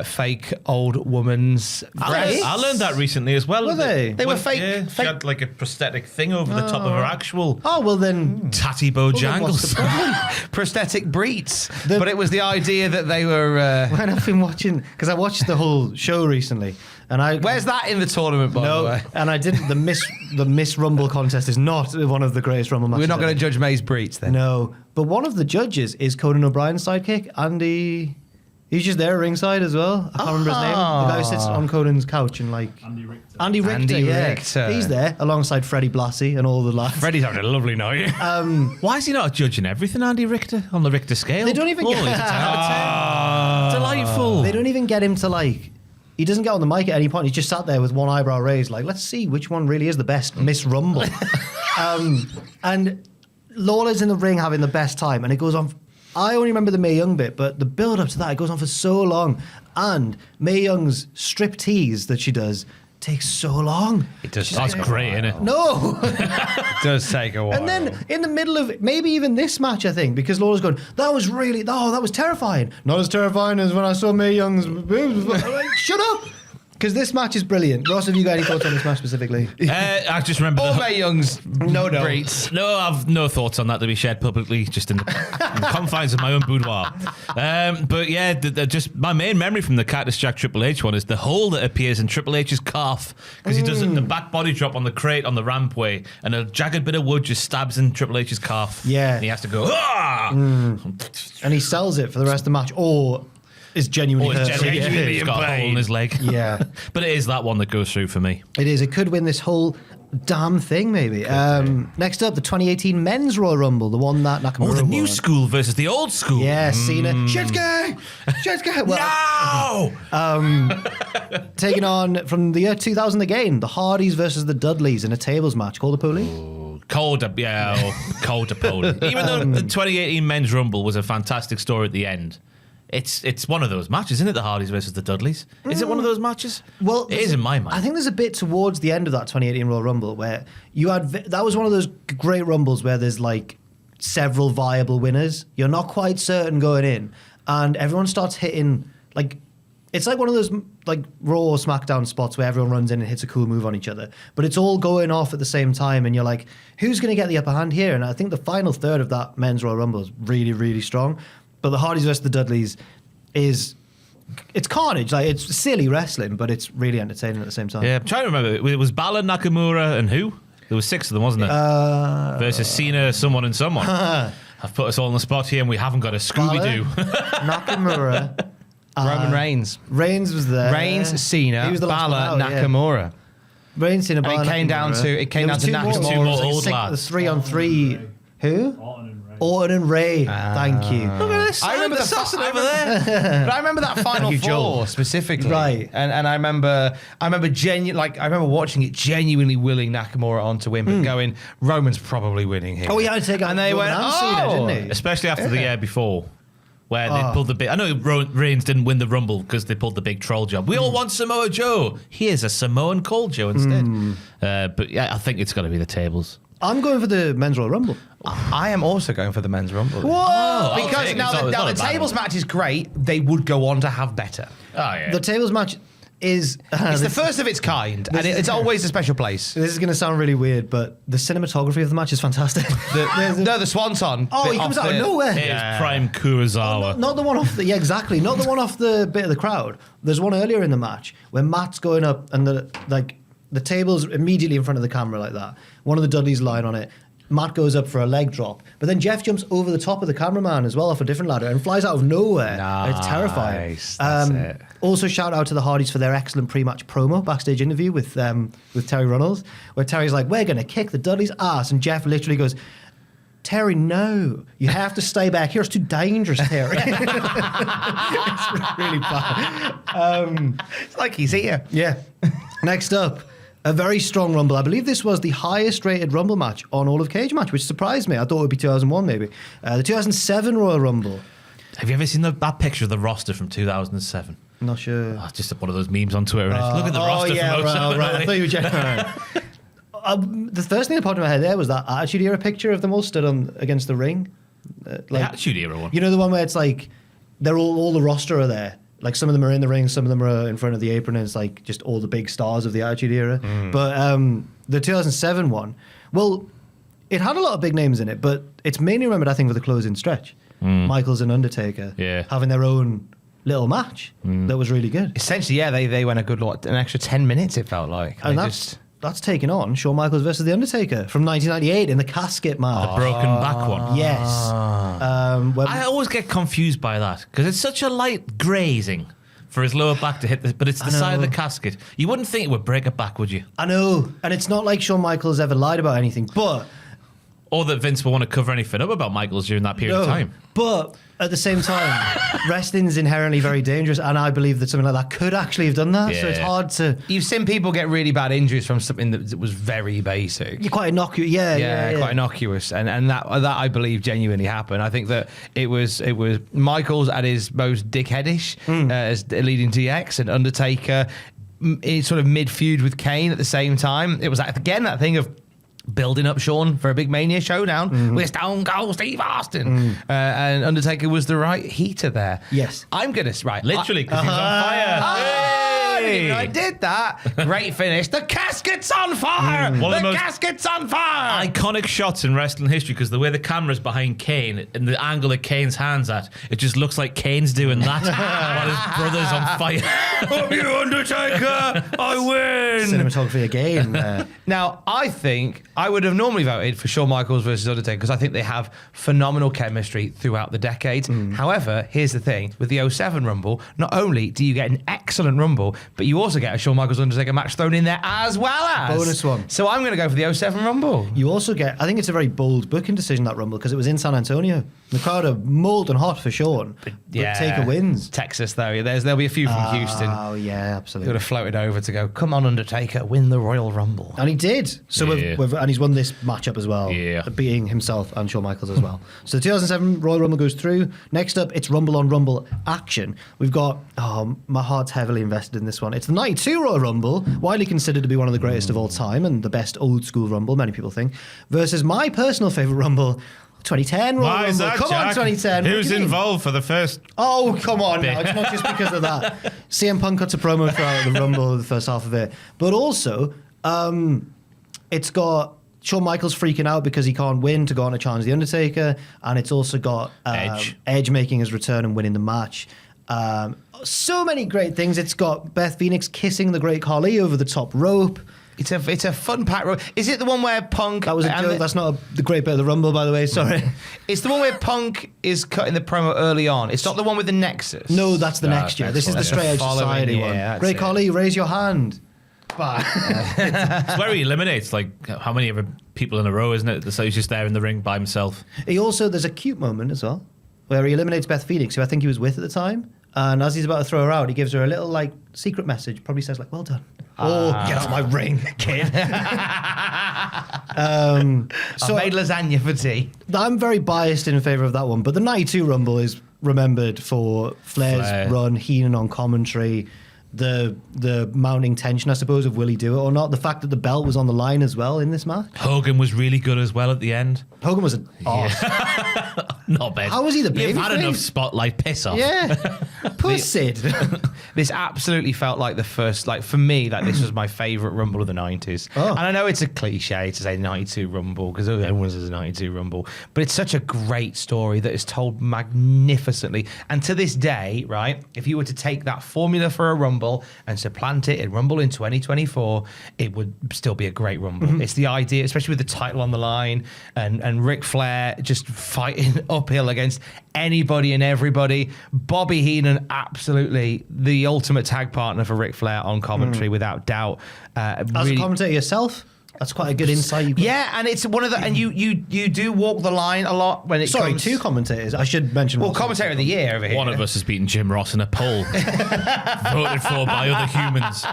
fake old woman's breasts. I learned that recently as well. Were they? They were fake. Yeah, she had like a prosthetic thing over the top of her actual Oh, well then. tatty Well, then what's Bojangles. the problem? prosthetic breeds. But it was the idea that they were... When I've been watching, because I watched the whole show recently, Where's that in the tournament, by the way? And I didn't. The Miss Rumble contest is not one of the greatest Rumble matches. We're not going to judge May's Breach then. No, but one of the judges is Conan O'Brien's sidekick, Andy. He's just there ringside as well. I can't remember his name. The guy who sits on Conan's couch and Andy Richter. Richter. He's there alongside Freddie Blassie and all the lads. Freddie's having a lovely night. Why is he not judging everything, Andy Richter, on the Richter scale? They don't even get he's a 10 out of 10. Delightful. They don't even get him to he doesn't get on the mic at any point. He's just sat there with one eyebrow raised, let's see which one really is the best Miss Rumble. And Lawler's in the ring having the best time, and it goes on. I only remember the Mae Young bit, but the build up to that, it goes on for so long. And Mae Young's strip tease that she does takes so long. It does. That's great, isn't it? No. It does take a while. And then in the middle of maybe even this match, I think, because Lawler's going, that was terrifying. Not as terrifying as when I saw Mae Young's boobs. Shut up. Because this match is brilliant. Ross, have you got any thoughts on this match specifically? I just remember Mae Young's Breach. No, I've no thoughts on that to be shared publicly, just in the confines of my own boudoir. But yeah, just my main memory from the Cactus Jack Triple H one is the hole that appears in Triple H's calf, because he does the back body drop on the crate on the rampway, and a jagged bit of wood just stabs in Triple H's calf. Yeah. And he has to go, ah! And he sells it for the rest of the match, or is genuinely hurt. Genuinely he's got a hole in his leg. Yeah. But it is that one that goes through for me. It is. It could win this whole damn thing, maybe. Next up, the 2018 Men's Royal Rumble, the one that Nakamura Oh, the new won. school versus the old school. Yeah, Cena. Shinsuke! Well, No! taking on, from the year 2000 again, the Hardys versus the Dudleys in a tables match. Call the police. Cold Even though the 2018 Men's Rumble was a fantastic story at the end, it's one of those matches, isn't it? The Hardys versus the Dudleys. Is it one of those matches? Well, it is in my mind. I think there's a bit towards the end of that 2018 Royal Rumble where you had that was one of those great Rumbles where there's several viable winners. You're not quite certain going in, and everyone starts hitting it's like one of those Raw or SmackDown spots where everyone runs in and hits a cool move on each other, but it's all going off at the same time, and you're like, who's going to get the upper hand here? And I think the final third of that Men's Royal Rumble is really, really strong. But the Hardys versus the Dudleys it's carnage. It's silly wrestling, but it's really entertaining at the same time. Yeah, I'm trying to remember. It was Balor, Nakamura, and who? There was 6 of them, wasn't it? Versus Cena, someone, and someone. I've put us all on the spot here, and we haven't got a Scooby-Doo. Nakamura. Roman Reigns. Reigns was there. Reigns, Cena, He was the last Balor, one out, yeah. Nakamura. Reigns, Cena, Balor, And it came down to Nakamura. Two more old The lads. 3-on-3. Who? Orton and Ray. Thank you. Look at this. I remember the assassin I over there. But I remember that final you, four Joel. specifically, Right. And I remember watching it, genuinely willing Nakamura on to win, but going, Roman's probably winning here. Oh, yeah, I'd take out and they Roman went, and Cena, didn't he? Especially after the year before, where they pulled the big... I know Reigns didn't win the Rumble because they pulled the big troll job. We all want Samoa Joe. Here's a Samoan Cold Joe instead. But yeah, I think it's got to be the tables. I'm going for the Men's Royal Rumble. I am also going for the Men's Rumble. Whoa! Because now the tables match is great. They would go on to have better. Oh, yeah. The tables match is... It's the first of its kind, and it's always a special place. This is going to sound really weird, but the cinematography of the match is fantastic. The Swanton. Oh, he comes out of nowhere. It is prime Kurosawa. Not the one off the... Yeah, exactly. Not the one off the bit of the crowd. There's one earlier in the match where Matt's going up and the table's immediately in front of the camera like that. One of the Dudleys lying on it. Matt goes up for a leg drop, but then Jeff jumps over the top of the cameraman as well off a different ladder and flies out of nowhere. Nice. It's terrifying. That's it. Also, shout out to the Hardys for their excellent pre-match promo backstage interview with Terry Runnels, where Terry's like, "We're going to kick the Dudleys' ass," and Jeff literally goes, "Terry, no, you have to stay back here. It's too dangerous, Terry." It's really bad. It's like he's here. Yeah. Next up, a very strong Rumble. I believe this was the highest rated Rumble match on all of Cage Match, which surprised me. I thought it would be 2001 maybe. The 2007 Royal Rumble. Have you ever seen that picture of the roster from 2007? I'm not sure. Oh, it's just one of those memes on Twitter. Look at the roster from 07. Right. I thought you were joking. The first thing that popped in my head there was that Attitude Era picture of them all stood against the ring. The Attitude Era one. You know the one where it's like they're all the roster are there. Like some of them are in the ring, some of them are in front of the apron, and it's like just all the big stars of the Attitude Era. But the 2007 one, well, it had a lot of big names in it, but it's mainly remembered, I think, for the closing stretch. Michaels and Undertaker having their own little match that was really good. Essentially, yeah, they went an extra 10 minutes, it felt like. And that's taken on Shawn Michaels versus The Undertaker from 1998 in the casket match. The broken back one. Yes. I always get confused by that because it's such a light grazing for his lower back to hit this, but it's the side of the casket. You wouldn't think it would break a back, would you? I know. And it's not like Shawn Michaels ever lied about anything, but... Or that Vince will want to cover anything up about Michaels during that period of time. But at the same time, wrestling's inherently very dangerous, and I believe that something like that could actually have done that. Yeah. So it's hard to... You've seen people get really bad injuries from something that was very basic. You're quite innocuous. Yeah, quite innocuous. And that I believe genuinely happened. I think that it was Michaels at his most dickheadish as leading DX, and Undertaker sort of mid-feud with Kane at the same time. It was again that thing of building up Shawn for a big Mania showdown with Stone Cold Steve Austin. And Undertaker was the right heater there. Yes. I'm going to... Right. Literally, because he's on fire. I did that. Great finish. The casket's on fire. The casket's on fire. Iconic shots in wrestling history because the way the camera's behind Kane and the angle that Kane's hand's at, it just looks like Kane's doing that while his brother's on fire. You Undertaker, I win. Cinematography again. Now, I think I would have normally voted for Shawn Michaels versus Undertaker because I think they have phenomenal chemistry throughout the decades. However, here's the thing. With the 07 Rumble, not only do you get an excellent Rumble, but you also get a Shawn Michaels Undertaker match thrown in there as well as bonus one. So I'm going to go for the 07 Rumble. You also get, I think it's a very bold booking decision, that Rumble, because it was in San Antonio. The crowd are molten hot for Shawn, but Taker wins. Texas, though. There'll be a few from Houston. Oh, yeah, absolutely. Could have floated over to go, come on, Undertaker, win the Royal Rumble. And he did. So and he's won this matchup as well, beating himself and Shawn Michaels as well. So the 2007 Royal Rumble goes through. Next up, it's Rumble on Rumble action. We've got, my heart's heavily invested in this one. It's the 92 Royal Rumble, widely considered to be one of the greatest of all time and the best old school Rumble, many people think, versus my personal favourite Rumble, 2010 Royal Rumble. That, come Jack? on, 2010. Who's involved for the first? Oh, come on now. It's not just because of that. CM Punk cuts a promo throughout the Rumble, the first half of it. But also, it's got Shawn Michaels freaking out because he can't win to go on to challenge The Undertaker. And it's also got Edge making his return and winning the match. So many great things. It's got Beth Phoenix kissing the Great Khali over the top rope. It's a fun packed rope. Is it the one where Punk... That was a joke. That's not the great bit of the Rumble, by the way. Sorry. It's the one where Punk is cutting the promo early on. It's not the one with the Nexus. No, that's the next year. This is the Straight Edge Society one. Great Khali, raise your hand. It's where he eliminates like how many other people in a row, isn't it? So he's just there in the ring by himself. There's a cute moment as well where he eliminates Beth Phoenix, who I think he was with at the time. And as he's about to throw her out, he gives her a little like secret message. Probably says like, "Well done." Oh, get out of my ring, kid. So I made lasagna for tea. I'm very biased in favour of that one, but the 92 Rumble is remembered for Flair's run, Heenan on commentary, the mounting tension, I suppose, of will he do it or not. The fact that the belt was on the line as well in this match. Hogan was really good as well at the end. Hogan was an arse. Not bad. How was he the baby? You've had enough spotlight, piss off. Yeah. Poor Sid. This absolutely felt like the first, like for me, like this was my favourite Rumble of the 90s. Oh. And I know it's a cliche to say 92 Rumble because everyone says 92 Rumble, but it's such a great story that is told magnificently. And to this day, right, if you were to take that formula for a Rumble and supplant it in Rumble in 2024, it would still be a great Rumble. Mm-hmm. It's the idea, especially with the title on the line and Ric Flair just fighting uphill against anybody and everybody. Bobby Heenan, absolutely the ultimate tag partner for Ric Flair on commentary, without doubt. As a commentator yourself, that's quite a good insight you've got. Yeah, and it's one of the, and you do walk the line a lot when it comes... two commentators. I should mention. Well, commentator of the year over here. One of us has beaten Jim Ross in a poll, voted for by other humans,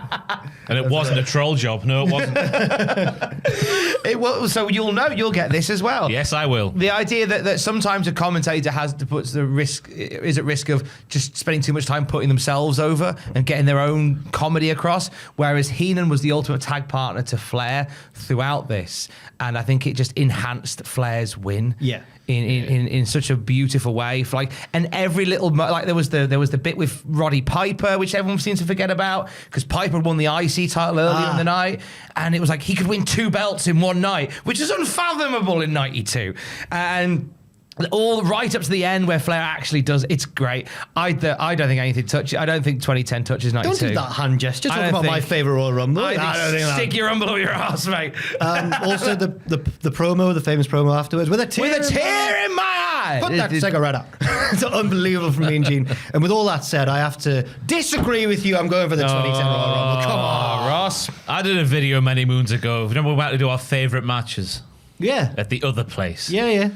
and it wasn't a troll job. No, it wasn't. So you'll get this as well. Yes, I will. The idea that sometimes a commentator is at risk of just spending too much time putting themselves over and getting their own comedy across, whereas Heenan was the ultimate tag partner to Flair throughout this, and I think it just enhanced Flair's win. Yeah. In such a beautiful way, and every little there was the bit with Roddy Piper, which everyone seems to forget about, because Piper won the IC title earlier in the night, and it was like he could win 2 belts in one night, which is unfathomable in '92, and all right up to the end where Flair actually does. It's great. I don't think anything touches. I don't think 2010 touches 92. Don't do that hand gesture. Talking about my favourite Royal Rumble. I don't think stick your rumble up your ass, mate. Also, the promo, the famous promo afterwards, with a tear in my eye. Put that cigarette up. It's unbelievable from me and Gene. And with all that said, I have to disagree with you. I'm going for the 2010 Royal Rumble. Come on, Ross. I did a video many moons ago. Remember we had to do our favourite matches? Yeah. At the other place. Yeah.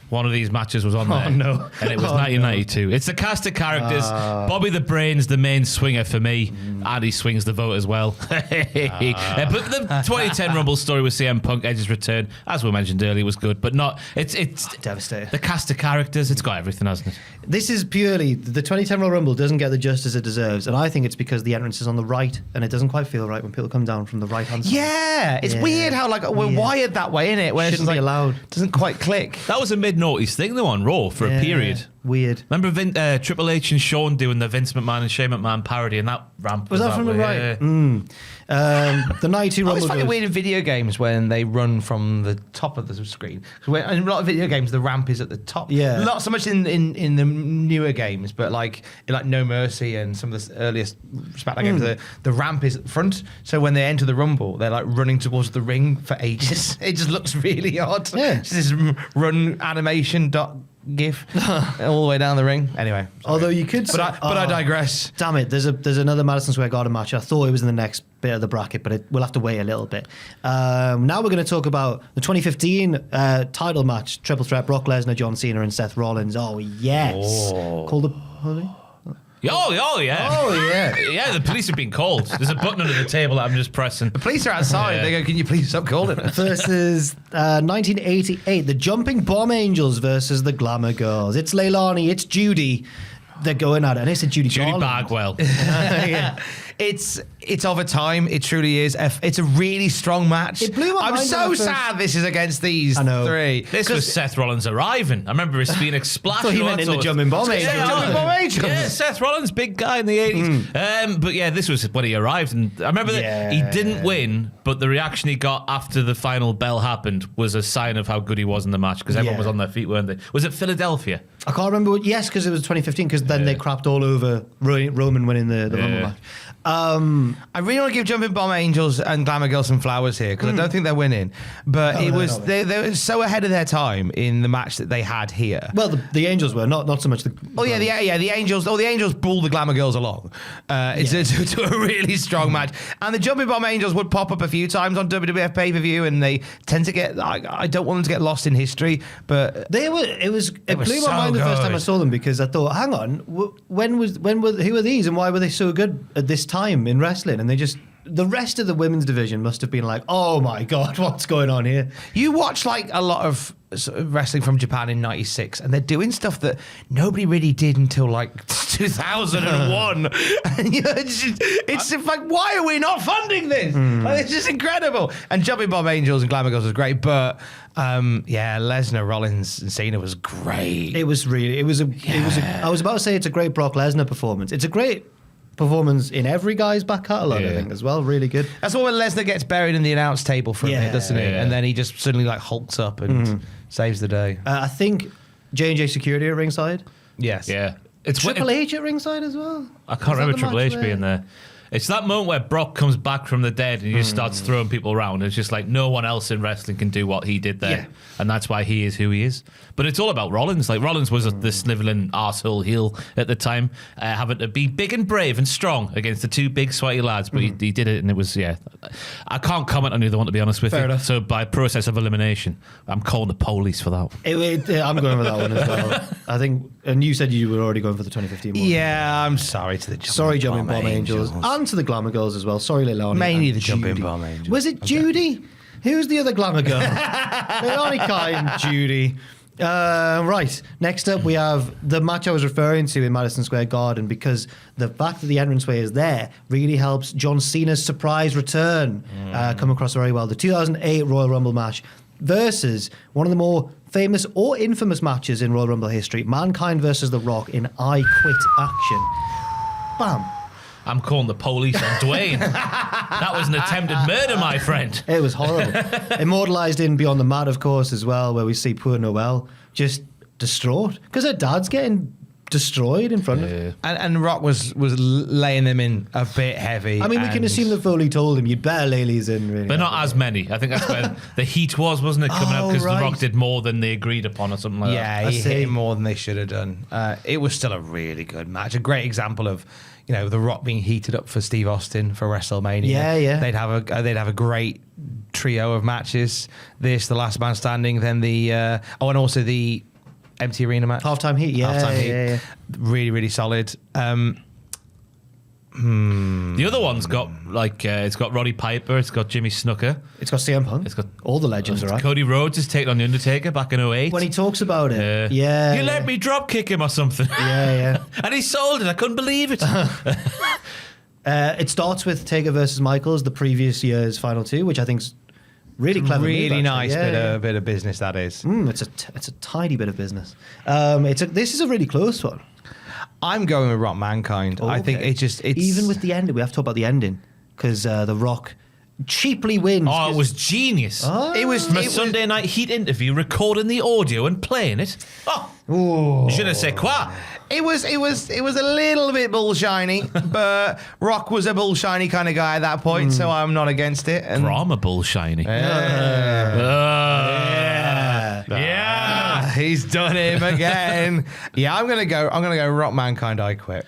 One of these matches was on there. Oh, no. And it was 1992. No. It's the cast of characters. Bobby the Brain's the main swinger for me. And he swings the vote as well. But the 2010 Rumble story with CM Punk, Edge's return, as we mentioned earlier, was good. But not... It's devastating. The cast of characters, it's got everything, hasn't it? This is purely... The 2010 Royal Rumble doesn't get the justice it deserves. And I think it's because the entrance is on the right. And it doesn't quite feel right when people come down from the right-hand side. Yeah. It's weird how we're wired that way, innit? Where Shouldn't be allowed. Doesn't quite click. That was a mid-noughties thing, though, on Raw for a period. Weird. Remember Triple H and Shawn doing the Vince McMahon and Shane McMahon parody, and that ramp was that from the right? Yeah. The 92 Rumble. I always find it weird in video games when they run from the top of the screen. In a lot of video games, the ramp is at the top. Yeah. Not so much in the newer games, but like No Mercy and some of the earliest SmackDown games, the ramp is at the front. So when they enter the Rumble, they're like running towards the ring for ages. It just looks really odd. Yeah. It's this run animation GIF all the way down the ring. Anyway, sorry. Although you could, but I digress. Damn it! There's another Madison Square Garden match. I thought it was in the next bit of the bracket, but we'll have to wait a little bit. Now we're going to talk about the 2015 title match: Triple Threat, Brock Lesnar, John Cena, and Seth Rollins. Oh yes, called the. Oh yeah. Yeah, the police have been called. There's a button under the table that I'm just pressing. The police are outside. They go, can you please stop calling it? Versus 1988, the Jumping Bomb Angels versus the Glamour Girls. It's Leilani, it's Judy. They're going at it. And it's a Judy Bagwell. Yeah. It's of a time. It truly is. It's a really strong match. It blew my mind. I'm so sad this is against these three. This was Seth Rollins arriving. I remember his Phoenix Splash. So he went in the Jumping Bomb Angels. Jumping Bomb Angels. Yeah, Seth Rollins, big guy in the 80s. But yeah, this was when he arrived. And I remember that he didn't win, but the reaction he got after the final bell happened was a sign of how good he was in the match because everyone was on their feet, weren't they? Was it Philadelphia? I can't remember. Yes, because it was 2015, because then they crapped all over Roman winning the Rumble match. I really want to give Jumping Bomb Angels and Glamour Girls some flowers here because I don't think they're winning, but they were so ahead of their time in the match that they had here. Well, the Angels were not so much the. The Angels. The Angels pulled the Glamour Girls along. It's a really strong match, and the Jumping Bomb Angels would pop up a few times on WWF pay-per-view, and they tend to get. I don't want them to get lost in history, but they were. It blew my mind the first time I saw them because I thought, hang on, who were these, and why were they so good at this time in wrestling? And the rest of the women's division must have been like, oh my God, what's going on here? You watch like a lot of wrestling from Japan in 96 and they're doing stuff that nobody really did until like 2001. And it's like, why are we not funding this? Like, it's just incredible. And Jumping Bomb Angels and Glamour Girls was great, but Lesnar, Rollins and Cena was great. I was about to say it's a great Brock Lesnar performance. It's a great performance in every guy's back catalogue, I think, as well. Really good. That's when Lesnar gets buried in the announce table for a bit, doesn't he? And then he just suddenly like hulks up and saves the day. I think J&J Security at ringside. Yes. Yeah. It's Triple H at ringside as well. I can't remember Triple H being there. It's that moment where Brock comes back from the dead and he just starts throwing people around. It's just like no one else in wrestling can do what he did there. Yeah. And that's why he is who he is. But it's all about Rollins. Like Rollins was the sniveling arsehole heel at the time, having to be big and brave and strong against the two big sweaty lads. But he did it, and it was, I can't comment on either one, to be honest with you. Enough. So by process of elimination, I'm calling the police for that. I'm going with that one as well. I think, and you said you were already going for the 2015 one. Yeah, I'm sorry to the Jumping Bomb Angels. And to the Glamour Girls as well. Sorry, Leilani. Mainly the Jumping Bomb Angels. Was it Judy? Who's the other Glamour Girl? Leilani Kai and Judy. Right. Next up, we have the match I was referring to in Madison Square Garden, because the fact that the entranceway is there really helps John Cena's surprise return come across very well. The 2008 Royal Rumble match versus one of the more famous or infamous matches in Royal Rumble history, Mankind versus The Rock in I Quit action. Bam. I'm calling the police on Dwayne. That was an attempted murder, my friend. It was horrible. Immortalised in Beyond the Mat, of course, as well, where we see poor Noel just distraught because her dad's getting destroyed in front of her. And Rock was laying them in a bit heavy. I mean, we can assume that Foley told him, you'd better lay these in, really. But not as many. I think that's where the heat wasn't it, coming out because The Rock did more than they agreed upon or something like that. Yeah, he hit more than they should have done. It was still a really good match. A great example of, The Rock being heated up for Steve Austin for WrestleMania. Yeah. They'd have a great trio of matches. This, the Last Man Standing, then the and also the Empty Arena match. Halftime heat, yeah. Really, really solid. The other one's got it's got Roddy Piper, it's got Jimmy Snuka, it's got CM Punk, it's got all the legends, right? Cody Rhodes is taking on the Undertaker back in 2008. When he talks about it, you let me drop kick him or something. Yeah. And he sold it. I couldn't believe it. It starts with Taker versus Michaels, the previous year's final two, which I think's really clever. Really move, nice bit of business that is. It's a tidy bit of business. This is a really close one. I'm going with Rock Mankind. I think it's even with the ending. We have to talk about the ending because The Rock cheaply wins. Oh, it was genius. It was From a Sunday Night Heat interview, recording the audio and playing it. Oh, should have said quoi. It was a little bit bullshiny, but Rock was a bullshiny kind of guy at that point, so I'm not against it. And Drama bullshiny. Yeah, he's done him again. I'm gonna go Rock Mankind. I quit.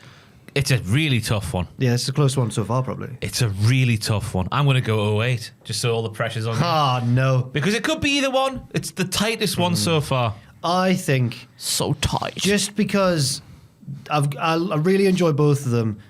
It's a really tough one. Yeah, it's a close one so far, probably. It's a really tough one. I'm going to go 08, just so all the pressure's on me. Ah, no. Because it could be either one. It's the tightest one so far. I think So tight. just because I really enjoy both of them.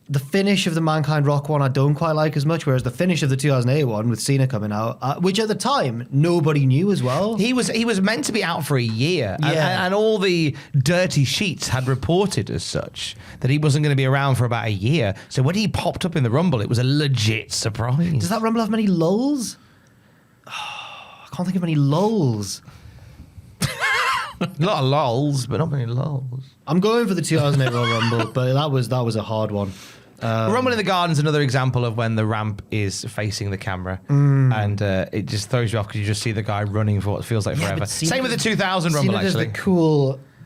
The finish of the Mankind Rock one I don't quite like as much, whereas the finish of the 2008 one with Cena coming out, which at the time nobody knew as well. He was meant to be out for a year, and all the dirty sheets had reported as such that he wasn't going to be around for about a year. So when he popped up in the Rumble, it was a legit surprise. Does that Rumble have many lulls? I can't think of any lulls. A lot of lols, but not many lols. I'm going for the 2008 Royal Rumble, but that was a hard one. Rumble in the Garden's another example of when the ramp is facing the camera, and it just throws you off because you just see the guy running for what feels like forever. Same with the 2000 Rumble, actually.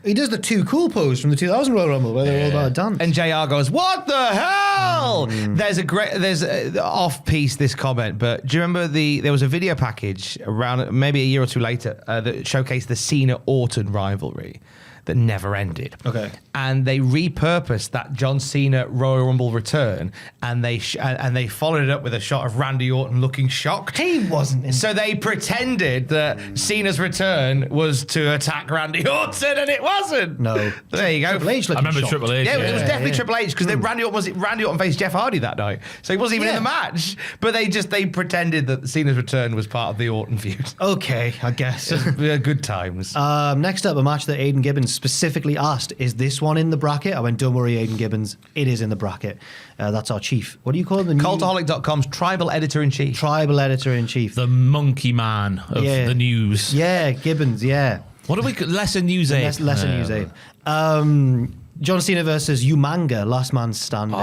He does the too cool pose from the 2000 Royal Rumble where they're all about to dance. And JR goes, "What the hell?" There's a off piece this comment, but do you remember there was a video package around maybe a year or two later that showcased the Cena Orton rivalry that never ended. Okay. And they repurposed that John Cena Royal Rumble return, and they followed it up with a shot of Randy Orton looking shocked. He wasn't. So they pretended that Cena's return was to attack Randy Orton, and it wasn't. No. There you go. Triple H I remember shocked. Triple H. Yeah, it was definitely Triple H because Randy Orton faced Jeff Hardy that night, so he wasn't even in the match. But they pretended that Cena's return was part of the Orton feud. Okay, I guess. Good times. Next up, a match that Aiden Gibbons specifically asked, is this one in the bracket? I went, don't worry, Aiden Gibbons, it is in the bracket. That's our chief. What do you call him? Cultaholic.com's tribal editor-in-chief. Tribal editor-in-chief. The monkey man of the news. Yeah, Gibbons, yeah. What do we... Lesser news aid. Lesser news aid. John Cena versus Umanga, last man standing.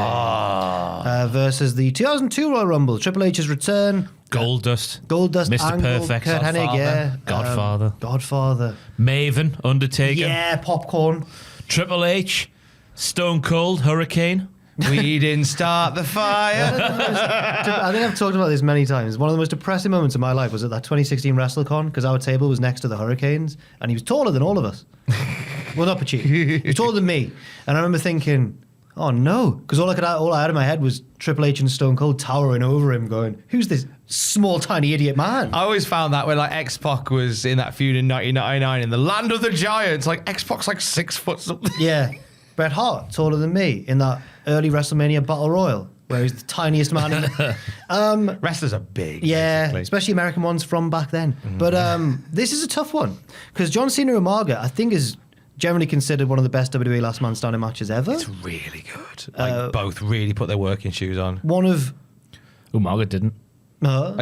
Versus the 2002 Royal Rumble, Triple H's return. Goldust, Mr. Angle, Perfect, Kurt Hennig, Godfather. Maven, Undertaker. Yeah, Popcorn. Triple H, Stone Cold, Hurricane. We didn't start the fire. I think I've talked about this many times. One of the most depressing moments of my life was at that 2016 WrestleCon because our table was next to the Hurricanes and he was taller than all of us. Well, not Pachi. He was taller than me. And I remember thinking, oh no, because all I had in my head was Triple H and Stone Cold towering over him going, who's this small, tiny idiot man? I always found that when X-Pac was in that feud in 1999 in the land of the giants, X-Pac's 6 foot something. Yeah. Bret Hart, taller than me in that early WrestleMania Battle Royal, where he's the tiniest man in the... Wrestlers are big. Yeah, basically. especially American ones from back then. But this is a tough one, because John Cena Umaga, I think, is generally considered one of the best WWE Last Man Standing matches ever. It's really good. Both really put their working shoes on. One of... Umaga didn't. that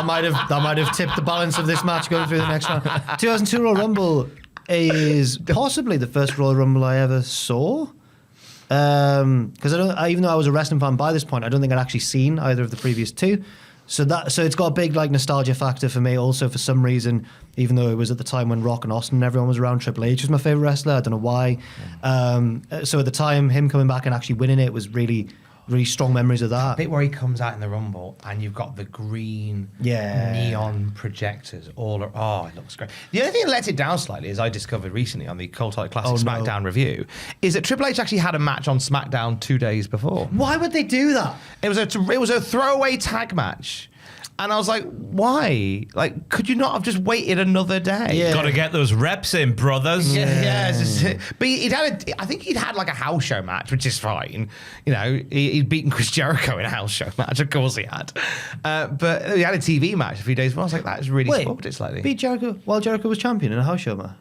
might have tipped the balance of this match going through the next round. 2002 Royal Rumble is possibly the first Royal Rumble I ever saw. Because even though I was a wrestling fan by this point, I don't think I'd actually seen either of the previous two. So it's got a big like nostalgia factor for me. Also, for some reason, even though it was at the time when Rock and Austin and everyone was around, Triple H was my favorite wrestler. I don't know why. So at the time, him coming back and actually winning it was really strong memories of that. The bit where he comes out in the Rumble and you've got the green neon projectors all it looks great. The only thing that lets it down slightly, as I discovered recently on the Cultaholic Classic SmackDown review, is that Triple H actually had a match on SmackDown 2 days before. Why would they do that? It was a throwaway tag match. And I was like, why? Like, could you not have just waited another day? Yeah. Got to get those reps in, brothers. Yeah. But I think he'd had like a house show match, which is fine. You know, he'd beaten Chris Jericho in a house show match. Of course he had. But he had a TV match a few days before. I was like, that has really swapped it slightly. Beat Jericho while Jericho was champion in a house show match.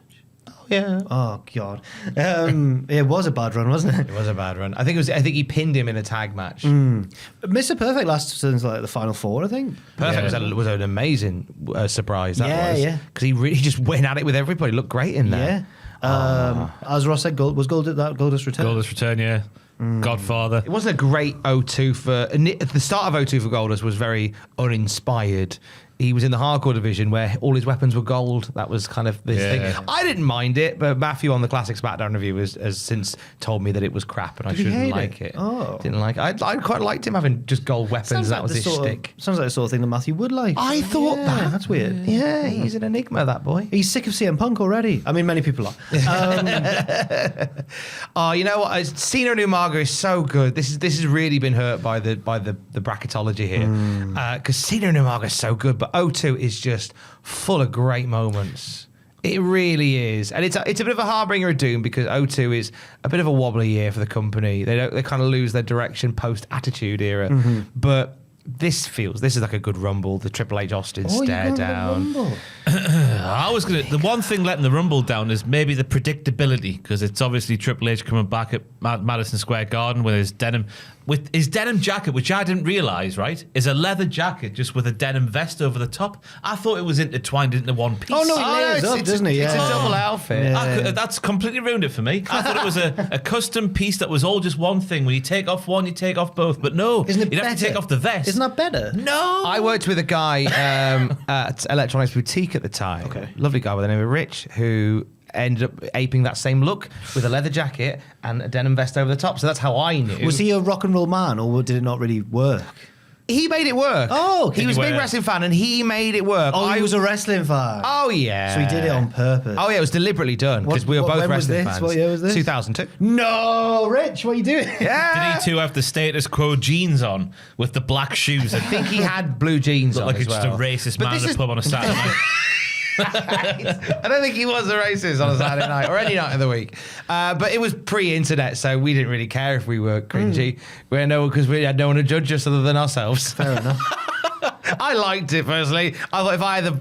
Yeah. Oh God. It was a bad run, wasn't it? It was a bad run. I think he pinned him in a tag match. Mr. Perfect lasted since like the final four, I think. Perfect was an amazing surprise. That was. Yeah. Because he really just went at it with everybody. Looked great in there. Yeah. As Ross said, Goldust return. Goldust return, yeah. Godfather. It wasn't a great 0-2 for the start of 0-2 for Goldust was very uninspired. He was in the hardcore division where all his weapons were gold. That was kind of this thing. I didn't mind it, but Matthew on the Classic SmackDown review has since told me that it was crap and I shouldn't like it. Oh. Didn't like it. I quite liked him having just gold weapons. That was his shtick. Sounds like the sort of thing that Matthew would like. I thought that. That's weird. Yeah, he's an enigma, that boy. He's sick of CM Punk already. I mean, many people are. Oh, you know what? Cena and Umaga is so good. This has really been hurt by the bracketology here. Because Cena and Umaga is so good, but 0-2 is just full of great moments. It really is, and it's a bit of a harbinger of doom because 0-2 is a bit of a wobbly year for the company. They kind of lose their direction post Attitude Era, but this is like a good Rumble. The Triple H Austin stare down. The one thing letting the Rumble down is maybe the predictability because it's obviously Triple H coming back at Madison Square Garden with his denim jacket, which I didn't realize, right, is a leather jacket just with a denim vest over the top. I thought it was intertwined into one piece. Oh no, he layers up, doesn't he? It's a double outfit. Yeah. That's completely ruined it for me. I thought it was a custom piece that was all just one thing. When you take off one, you take off both. But no, isn't it you'd have to take off the vest. Isn't that better? No. I worked with a guy at Electronics Boutique at the time. Okay. Lovely guy by the name of Rich who ended up aping that same look with a leather jacket and a denim vest over the top. So that's how I knew. Was he a rock and roll man, or did it not really work? He made it work. Oh, okay. He was a big wrestling fan and he made it work. Oh, he was a wrestling fan. Oh, yeah. So he did it on purpose. Oh, yeah, it was deliberately done because we were both wrestling fans. What year was this? 2002. No, Rich, what are you doing? Yeah. Did he too have the status quo jeans on with the black shoes? I think he had blue jeans on like as just well. a racist man in a pub on a Saturday night. I don't think he was a racist on a Saturday night or any night of the week. But it was pre-internet, so we didn't really care if we were cringy. Because we had no one to judge us other than ourselves. Fair enough. I liked it personally. I thought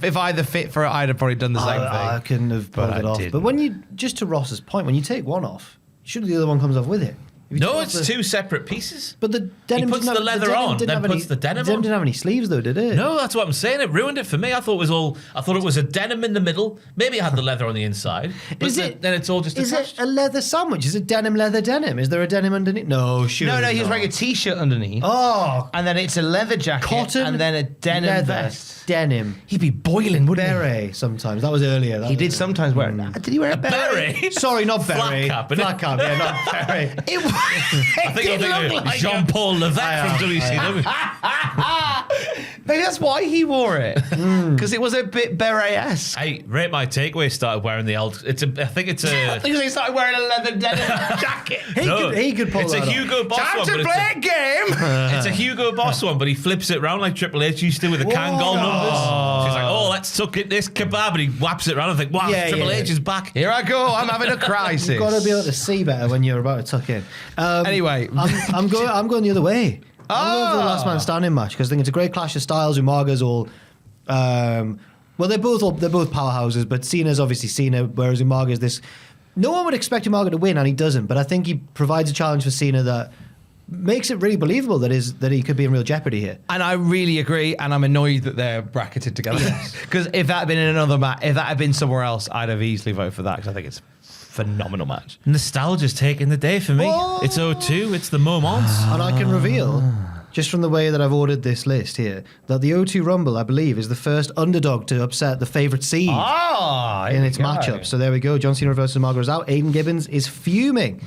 if I had the fit for it, I'd have probably done the same thing. I couldn't have pulled it off. didn't. But when you, just to Ross's point, when you take one off, surely the other one comes off with it. No, it's two separate pieces. But the denim puts the leather on, then puts the denim on. Didn't have any sleeves though, did it? No, that's what I'm saying. It ruined it for me. I thought it was a denim in the middle. Maybe it had the leather on the inside. But then it's all just attached. Is it a leather sandwich? Is it denim, leather, denim? Is there a denim underneath? No, sure. No, he was wearing a t-shirt underneath. Oh, and then it's a leather jacket, cotton and then a denim leather, vest. Denim. He'd be boiling, wouldn't Beret sometimes. That was earlier. he? He did sometimes wear it. Did he wear a beret? Beret? Sorry, not Flat beret. cap, innit? Flat cap, yeah, not beret. I think you're thinking of Jean-Paul Levesque from WCW. Maybe that's why he wore it, because it was a bit beret-esque. Hey, Rate My Takeaway started wearing the old. I think it's a. I think he started wearing a leather denim jacket. He could pull It's that a off. Hugo Boss Time one. to but play a game. It's a Hugo Boss one, but he flips it around like Triple H used to with the Kangol numbers. So he's like, oh, let's tuck it this kebab, and he whaps it around and think, wow, Triple H is back. Here I go. I'm having a crisis. You've got to be able to see better when you're about to tuck in. Anyway. I'm going the other way. I'm going for the last man standing match because I think it's a great clash of styles. Umaga's all, well, they're both powerhouses, but Cena's obviously Cena, whereas Umaga is this. No one would expect Umaga to win, and he doesn't. But I think he provides a challenge for Cena that makes it really believable that he could be in real jeopardy here. And I really agree, and I'm annoyed that they're bracketed together. Because if that had been in another match, if that had been somewhere else, I'd have easily voted for that because I think it's a phenomenal match. Nostalgia's taking the day for me. Oh. It's 0-2. It's the moments. And I can reveal just from the way that I've ordered this list here, that the O2 Rumble, I believe, is the first underdog to upset the favourite seed in its matchup. So there we go. John Cena versus Margaret is out. Aiden Gibbons is fuming.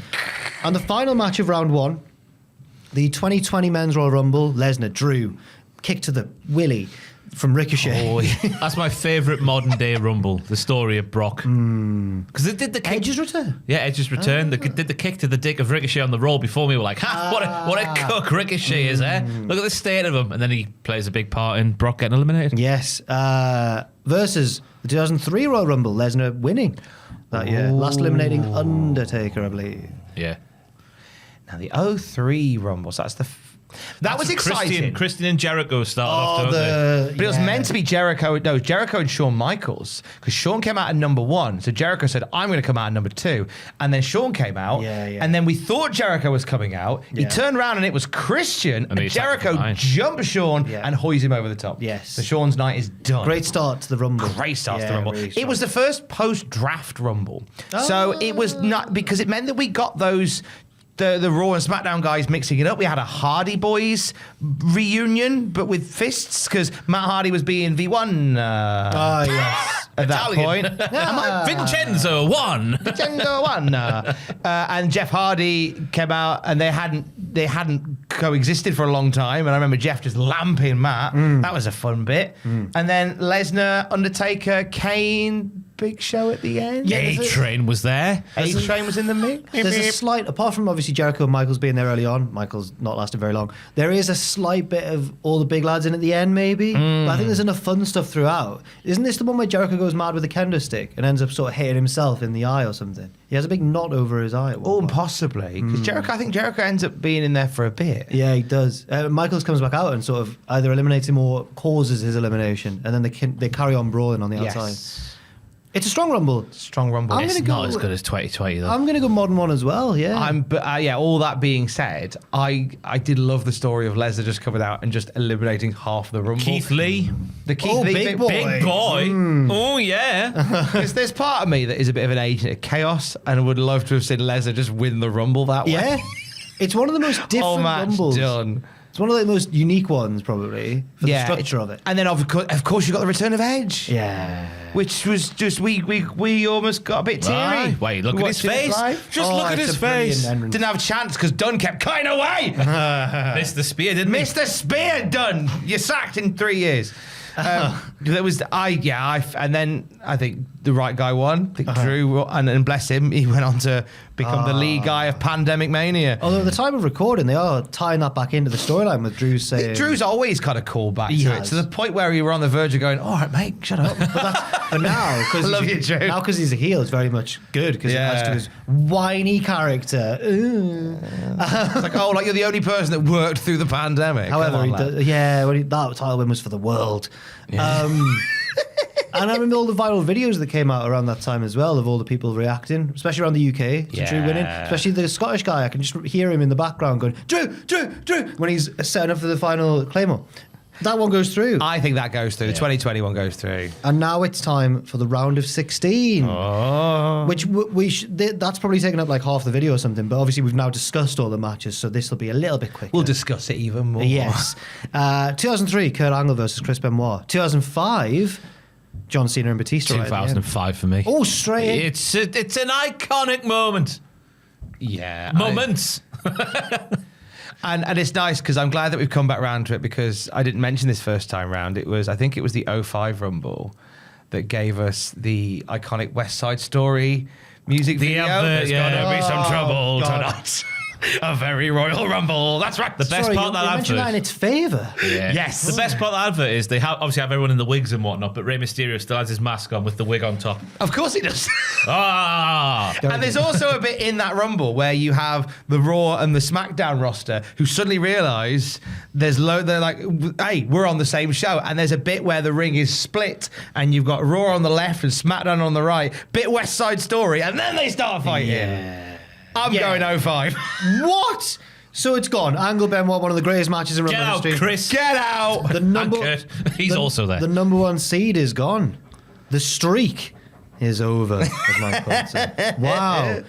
And the final match of round one, the 2020 Men's Royal Rumble, Lesnar, Drew, kick to the willy from Ricochet. Oh, that's my favourite modern day Rumble, the story of Brock. Because they did the kick. Edge's return? Yeah, Edge's return. They did the kick to the dick of Ricochet on the roll before me. We were like, what a cook Ricochet is, eh? Look at the state of him. And then he plays a big part in Brock getting eliminated. Yes. Versus the 2003 Royal Rumble, Lesnar winning that year. Last eliminating Undertaker, I believe. Yeah. Now, the 03 Rumble, so that's the... That was exciting. Christian and Jericho started off, don't they? But it was meant to be Jericho. No, Jericho and Shawn Michaels, because Shawn came out at number 1. So Jericho said, "I'm going to come out at number 2," and then Shawn came out. And then we thought Jericho was coming out. He turned around and it was Christian, and Jericho jumped Shawn and hoisted him over the top. Yes. So Shawn's night is done. Great start to the Rumble. Great start to the Rumble. Really, it was the first post-draft Rumble, so it was not, because it meant that we got those. The Raw and SmackDown guys mixing it up. We had a Hardy Boys reunion, but with fists, because Matt Hardy was being V1 yes. at that point. Vincenzo won. Vincenzo won. And Jeff Hardy came out, and they hadn't coexisted for a long time. And I remember Jeff just lamping Matt. That was a fun bit. And then Lesnar, Undertaker, Kane, Big Show at the end. Yeah, A-Train was there. A-Train was in the mix. There's a slight, apart from obviously Jericho and Michaels being there early on, Michaels not lasted very long, there is a slight bit of all the big lads in at the end, maybe. But I think there's enough fun stuff throughout. Isn't this the one where Jericho goes mad with a kendo stick and ends up sort of hitting himself in the eye or something? He has a big knot over his eye. Oh, possibly. Because I think Jericho ends up being in there for a bit. Yeah, he does. Michaels comes back out and sort of either eliminates him or causes his elimination, and then they carry on brawling on the outside. It's a strong Rumble. Strong Rumble. It's not as good as 2020, though. I'm going to go modern one as well, yeah. But all that being said, I did love the story of Lesnar just coming out and just eliminating half the Rumble. Keith Lee. The Keith Lee big boy. Big boy. Oh, yeah. There's part of me that is a bit of an agent of chaos and would love to have seen Lesnar just win the Rumble that way. Yeah. It's one of the most different Rumbles. Done. It's one of the most unique ones, probably, for the structure of it. And then, of course, you got the return of Edge. Yeah. Which was just, we almost got a bit teary. Wait, look at his face. Just look at his face. Didn't have a chance because Dunn kept cutting away. Missed the spear, didn't he? Missed the spear, Dunn. You're sacked in 3 years. There was and then I think the right guy won. I think Drew, and bless him, he went on to become the lead guy of Pandemic Mania. Although at the time of recording, they are tying that back into the storyline with Drew saying... Drew's always kind of called back to it, to the point where we were on the verge of going, all right, mate, shut up. But now, because I love you, Drew. Now because he's a heel, it's very much good, because it adds to his whiny character. It's like, like you're the only person that worked through the pandemic. However, that title win was for the world. Yeah. And I remember all the viral videos that came out around that time as well of all the people reacting, especially around the UK to Drew winning. Especially the Scottish guy, I can just hear him in the background going, Drew, Drew, Drew, when he's setting up for the final Claymore. That one goes through. I think that goes through. The 2021 goes through. And now it's time for the round of 16. Which that's probably taken up like half the video or something, but obviously we've now discussed all the matches, so this will be a little bit quicker. We'll discuss it even more. Yes. 2003, Kurt Angle versus Chris Benoit. 2005, John Cena and Batista. 2005 for me. Oh, straight in. It's an iconic moment. Yeah. Moments. And it's nice because I'm glad that we've come back around to it, because I didn't mention this first time round. I think it was the 05 Rumble that gave us the iconic West Side Story music video. There's gonna be some trouble tonight. A very Royal Rumble. That's right. The best part of that advert. You mentioned that in its favour. Yeah. Yes. The best part of that advert is they obviously have everyone in the wigs and whatnot, but Rey Mysterio still has his mask on with the wig on top. Of course he does. And there's also a bit in that Rumble where you have the Raw and the SmackDown roster who suddenly realise they're like, hey, we're on the same show. And there's a bit where the ring is split and you've got Raw on the left and SmackDown on the right. Bit West Side Story. And then they start fighting. Yeah. I'm going 05. What? So it's gone. Angle Benoit, one of the greatest matches in Rumble history. Get out, Chris. Get out. He's also there. The number one seed is gone. The streak is over, as Mike Cole said. Wow.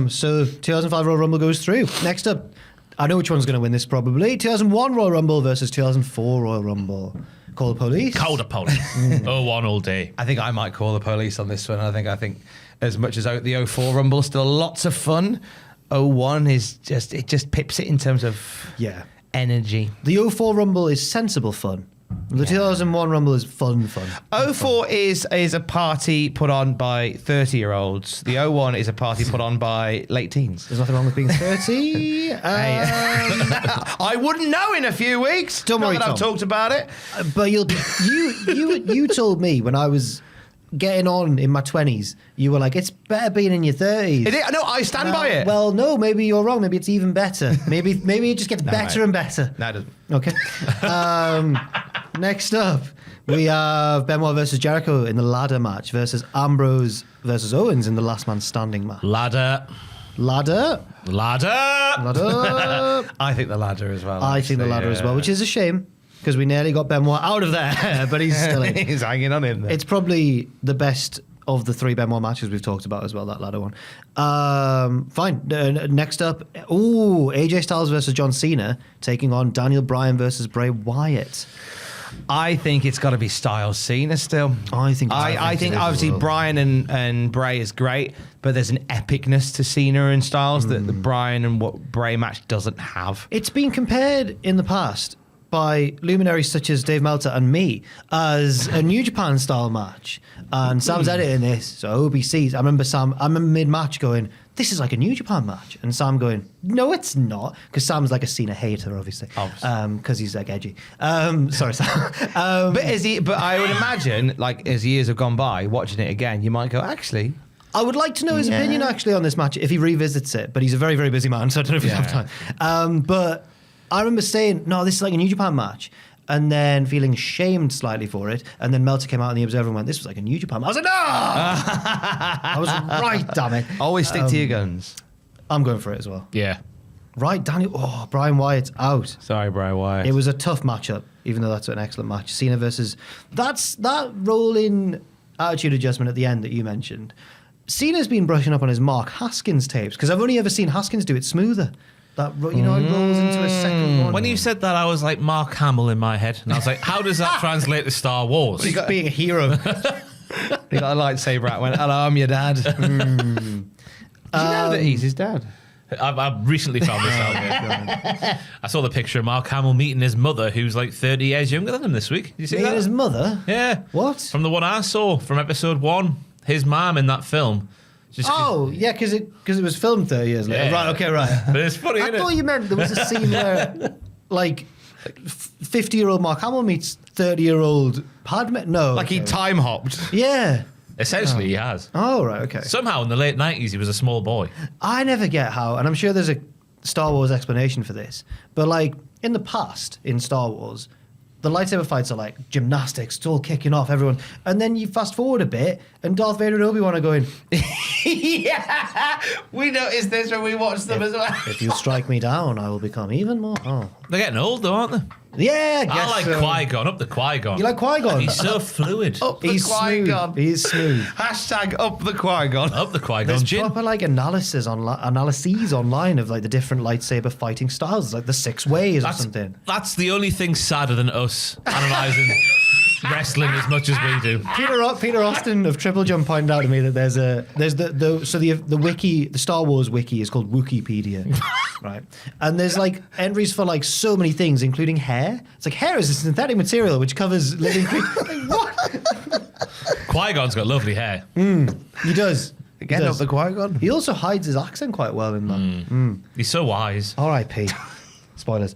So 2005 Royal Rumble goes through. Next up, I know which one's going to win this probably. 2001 Royal Rumble versus 2004 Royal Rumble. Call the police. Call the police. 01 all day. I think I might call the police on this one. I think as much as the 04 Rumble, still lots of fun. 01 is just pips it in terms of energy. The 04 Rumble is sensible fun. The 2001 Rumble is fun. 04 is a party put on by 30-year-olds. The 01 is a party put on by late teens. There's nothing wrong with being 30. I wouldn't know in a few weeks. Don't worry, Tom. I've talked about it. But you'll be. You told me when I was getting on in my 20s, you were like, it's better being in your 30s. No, I stand by it. Well, no, maybe you're wrong. Maybe it's even better. Maybe it just gets better and better. No, it doesn't. Okay. Next up, we have Benoit versus Jericho in the ladder match versus Ambrose versus Owens in the last man standing match. Ladder. Ladder. I think the ladder as well. I think the ladder as well, which is a shame because we nearly got Benoit out of there, but he's still in. He's hanging on in there. It's probably the best of the 3 Benoit matches we've talked about as well, that ladder one. Fine. Next up, AJ Styles versus John Cena taking on Daniel Bryan versus Bray Wyatt. I think it's got to be Styles Cena still. I think obviously Bryan and Bray is great, but there's an epicness to Cena and Styles that the Bryan and what Bray match doesn't have. It's been compared in the past by luminaries such as Dave Meltzer and me as a New Japan style match. And Sam's editing this, so I hope he sees. I remember mid-match going, this is like a New Japan match. And Sam going, no, it's not. Because Sam's like a Cena hater, obviously. Because he's like edgy. Sorry, Sam. But I would imagine, like, as years have gone by, watching it again, you might go, actually... I would like to know his opinion, actually, on this match, if he revisits it. But he's a very, very busy man, so I don't know if he's have time. But I remember saying, no, this is like a New Japan match. And then feeling shamed slightly for it. And then Meltzer came out in the Observer and went, this was like a New Japan match. I was like, no! I was right, damn it. Always stick to your guns. I'm going for it as well. Yeah. Right, Daniel. Oh, Brian Wyatt's out. Sorry, Brian Wyatt. It was a tough matchup, even though that's an excellent match. Cena versus... that rolling attitude adjustment at the end that you mentioned. Cena's been brushing up on his Mark Haskins tapes, because I've only ever seen Haskins do it smoother. That, it rolls into a second one. When you said that, I was like Mark Hamill in my head. And I was like, how does that translate to Star Wars? He's being a hero. He got a lightsaber out and went, hello, I'm your dad. Did you know that he's his dad? I recently found this out. I saw the picture of Mark Hamill meeting his mother, who's like 30 years younger than him this week. Did you see that? His mother? Yeah. What? From the one I saw from episode 1. His mom in that film. Because it was filmed 30 years later. Yeah. Right, okay, right. But it's funny, I thought you meant there was a scene where, like, 50-year-old Mark Hamill meets 30-year-old Padme. No. Like he time hopped. Yeah. Essentially, he has. Oh, right, okay. Somehow in the late 90s, he was a small boy. I never get how, and I'm sure there's a Star Wars explanation for this, but, like, in the past, in Star Wars, the lightsaber fights are like gymnastics, it's all kicking off, everyone. And then you fast forward a bit, and Darth Vader and Obi-Wan are going, yeah, we noticed this when we watched them as well. if you strike me down, I will become even more. Oh. They're getting old, though, aren't they? Yeah, I guess I like so. Qui-Gon, up the Qui-Gon. You like Qui-Gon? He's so fluid. Up the He's Qui-Gon. smooth. He's smooth. Hashtag up the Qui-Gon. Up the Qui-Gon There's gin. proper like analyses online of like the different lightsaber fighting styles, like the 6 ways or something. That's the only thing sadder than us analysing wrestling as much as we do. Peter Austin of Triple Jump pointed out to me that there's the wiki, the Star Wars wiki is called Wikipedia, right? And there's like entries for like so many things, including hair. It's like hair is a synthetic material which covers living creatures. Like, what? Qui-Gon's got lovely hair. He does. Again, up the Qui-Gon. He also hides his accent quite well in that. He's so wise. R.I.P. Spoilers.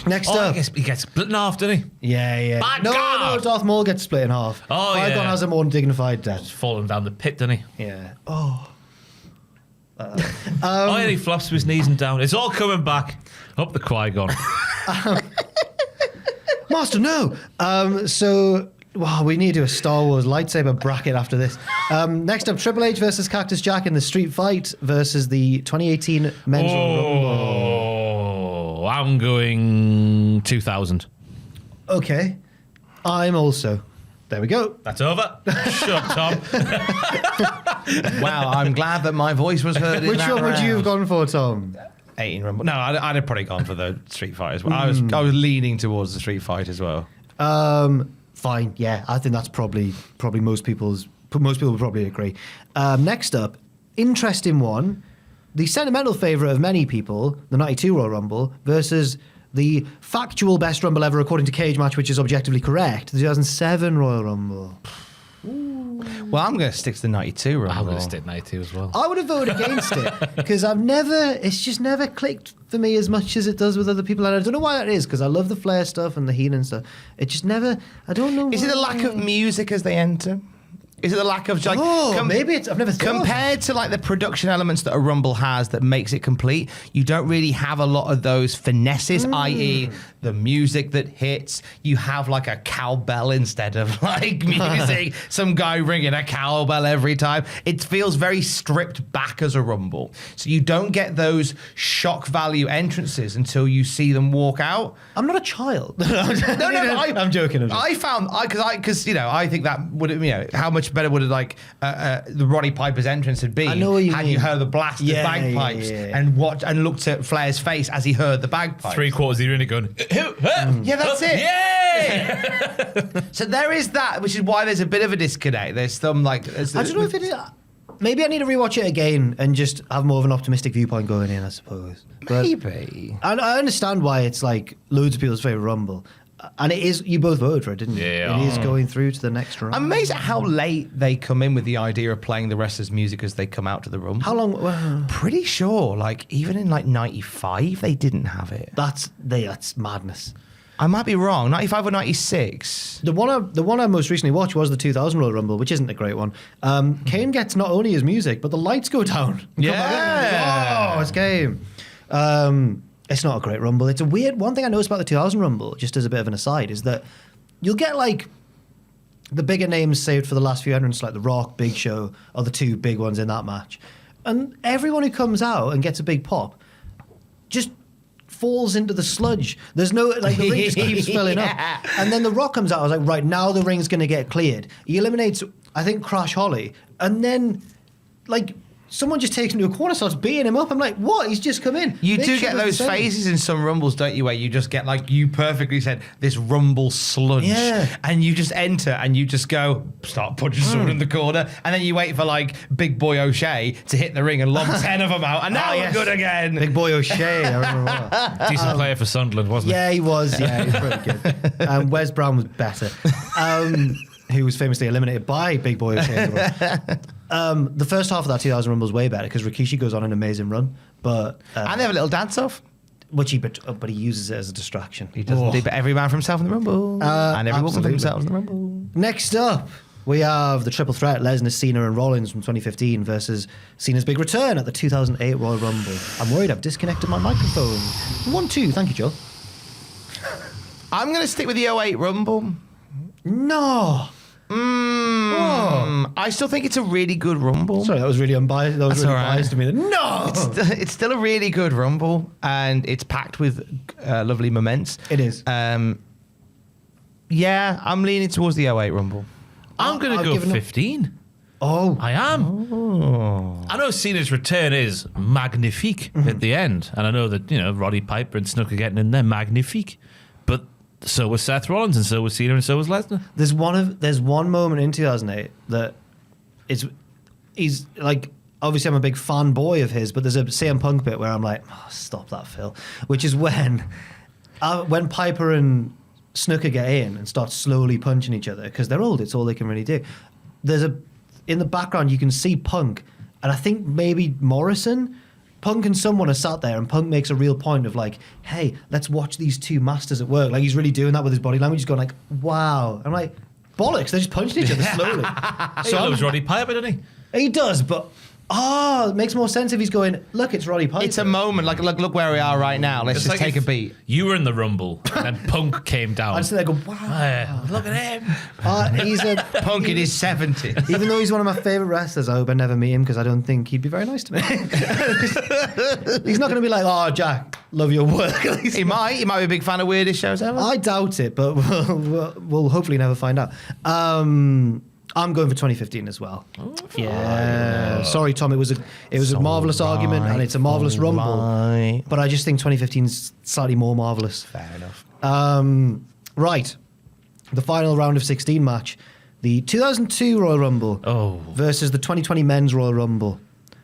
Next I up. guess he gets split in half, doesn't he? Yeah. My No, God! Darth Maul gets split in half. Oh, Qui-Gon yeah. has a more dignified death. Just falling down the pit, doesn't he? Yeah. Oh. Oh, yeah, he flops to his knees and down. It's all coming back. Up the Qui-Gon. Master, no. Wow, we need to do a Star Wars lightsaber bracket after this. Next up, Triple H versus Cactus Jack in the street fight versus the 2018 Men's Royal Rumble. I'm going 2000. Okay. I'm also. There we go. That's over. Shut up, Tom. Wow, I'm glad that my voice was heard in Which that one would you have round. gone for, Tom? 18 Rumble. No, I'd have probably gone for the Street Fight as well. I was leaning towards the Street Fight as well. Fine, yeah, I think that's probably most people will probably agree. Next up, interesting one, the sentimental favourite of many people, the 92 Royal Rumble versus the factual best Rumble ever according to Cage Match, which is objectively correct, the 2007 Royal Rumble. Ooh. Well, I'm going to stick to the 92 Rumble. I'm going to stick 92 as well. I would have voted against it because it's just never clicked for me as much as it does with other people. And I don't know why that is, because I love the Flair stuff and the Heenan stuff. It just never, I don't know. Is it the lack of music as they enter? Is it the lack of like? Maybe it's. I've never thought compared to like the production elements that a Rumble has that makes it complete. You don't really have a lot of those finesses, i.e., the music that hits. You have like a cowbell instead of like music. Some guy ringing a cowbell every time. It feels very stripped back as a Rumble. So you don't get those shock value entrances until you see them walk out. I'm not a child. No, I'm joking. I found because I think that would how much better would it like the Roddy Piper's entrance had been had you heard the blasted bagpipes and looked at Flair's face as he heard the bagpipes. 3/4 of the arena going, yeah, that's it. Yay! So there is that, which is why there's a bit of a disconnect. There's some like I don't know if it is. Maybe I need to rewatch it again and just have more of an optimistic viewpoint going in, I suppose. But maybe. I understand why it's like loads of people's favourite Rumble. And it is, you both voted for it, didn't you? Yeah. It is going through to the next round. I'm amazed at how late they come in with the idea of playing the wrestlers' music as they come out to the Rumble. How long? Well, pretty sure, like, even in like 95, they didn't have it. That's madness. I might be wrong. 95 or 96? The one I most recently watched was the 2000 Royal Rumble, which isn't a great one. Kane gets not only his music, but the lights go down. Yeah. Oh, it's game. It's not a great Rumble. It's a weird... One thing I noticed about the 2000 Rumble, just as a bit of an aside, is that you'll get, like, the bigger names saved for the last few entrants, like The Rock, Big Show, are the two big ones in that match. And everyone who comes out and gets a big pop just falls into the sludge. There's no... Like, the ring just keeps filling up. And then The Rock comes out. I was like, right, now the ring's going to get cleared. He eliminates, I think, Crash Holly. And then, like... Someone just takes him to a corner, starts beating him up. I'm like, what? He's just come in. You do get those phases in some Rumbles, don't you, where you just get, like you perfectly said, this Rumble sludge. Yeah. And you just enter and you just go, start punching someone in the corner. And then you wait for, like, Big Boy O'Shea to hit the ring and lob 10 of them out. And now we're good again. Big Boy O'Shea. I remember that. Decent player for Sunderland, wasn't he? Yeah, he was. Yeah, he was pretty good. Wes Brown was better. Who was famously eliminated by Big Boy O'Shea. The first half of that 2000 Rumble is way better because Rikishi goes on an amazing run, but and they have a little dance off, but he uses it as a distraction. He doesn't. But every man for himself in the Rumble, and every woman for themselves in the Rumble. Next up, we have the triple threat: Lesnar, Cena, and Rollins from 2015 versus Cena's big return at the 2008 Royal Rumble. I'm worried I've disconnected my microphone. 1-2, thank you, Joe. I'm going to stick with the 08 Rumble. No. I still think it's a really good Rumble. Sorry, that was really unbiased. That was really right. biased to me. No! It's still a really good Rumble, and it's packed with lovely moments. It is. Yeah, I'm leaning towards the 08 Rumble. I'm going to go 15. Oh. I am. Oh. I know Cena's return is magnifique at the end, and I know that, Roddy Piper and Snuka getting in there, magnifique. But so was Seth Rollins, and so was Cena, and so was Lesnar. There's one moment in 2008 that he's like, obviously I'm a big fanboy of his, but there's a CM Punk bit where I'm like, stop that, Phil. Which is when Piper and Snuka get in and start slowly punching each other because they're old. It's all they can really do. In the background you can see Punk, and I think maybe Morrison. Punk and someone are sat there, and Punk makes a real point of like, hey, let's watch these two masters at work. Like, he's really doing that with his body language. He's going like, wow. I'm like, bollocks, they're just punching each other slowly. So loves Roddy Piper, doesn't he? He does, but it makes more sense if he's going, look, it's Roddy Piper. It's a moment, like look where we are right now. Let's just take a beat. You were in the Rumble, and then Punk came down. I just there go, wow. Look at him. He's a Punk in his 70s. Even though he's one of my favourite wrestlers, I hope I never meet him because I don't think he'd be very nice to me. He's not going to be like, oh, Jack, love your work. He might be a big fan of weirdest shows ever. I doubt it, but we'll hopefully never find out. I'm going for 2015 as well. Yeah. Sorry, Tom. It was a marvelous argument, and it's a marvelous Rumble. But I just think 2015 is slightly more marvelous. Fair enough. Right. The final round of 16 match. The 2002 Royal Rumble versus the 2020 Men's Royal Rumble.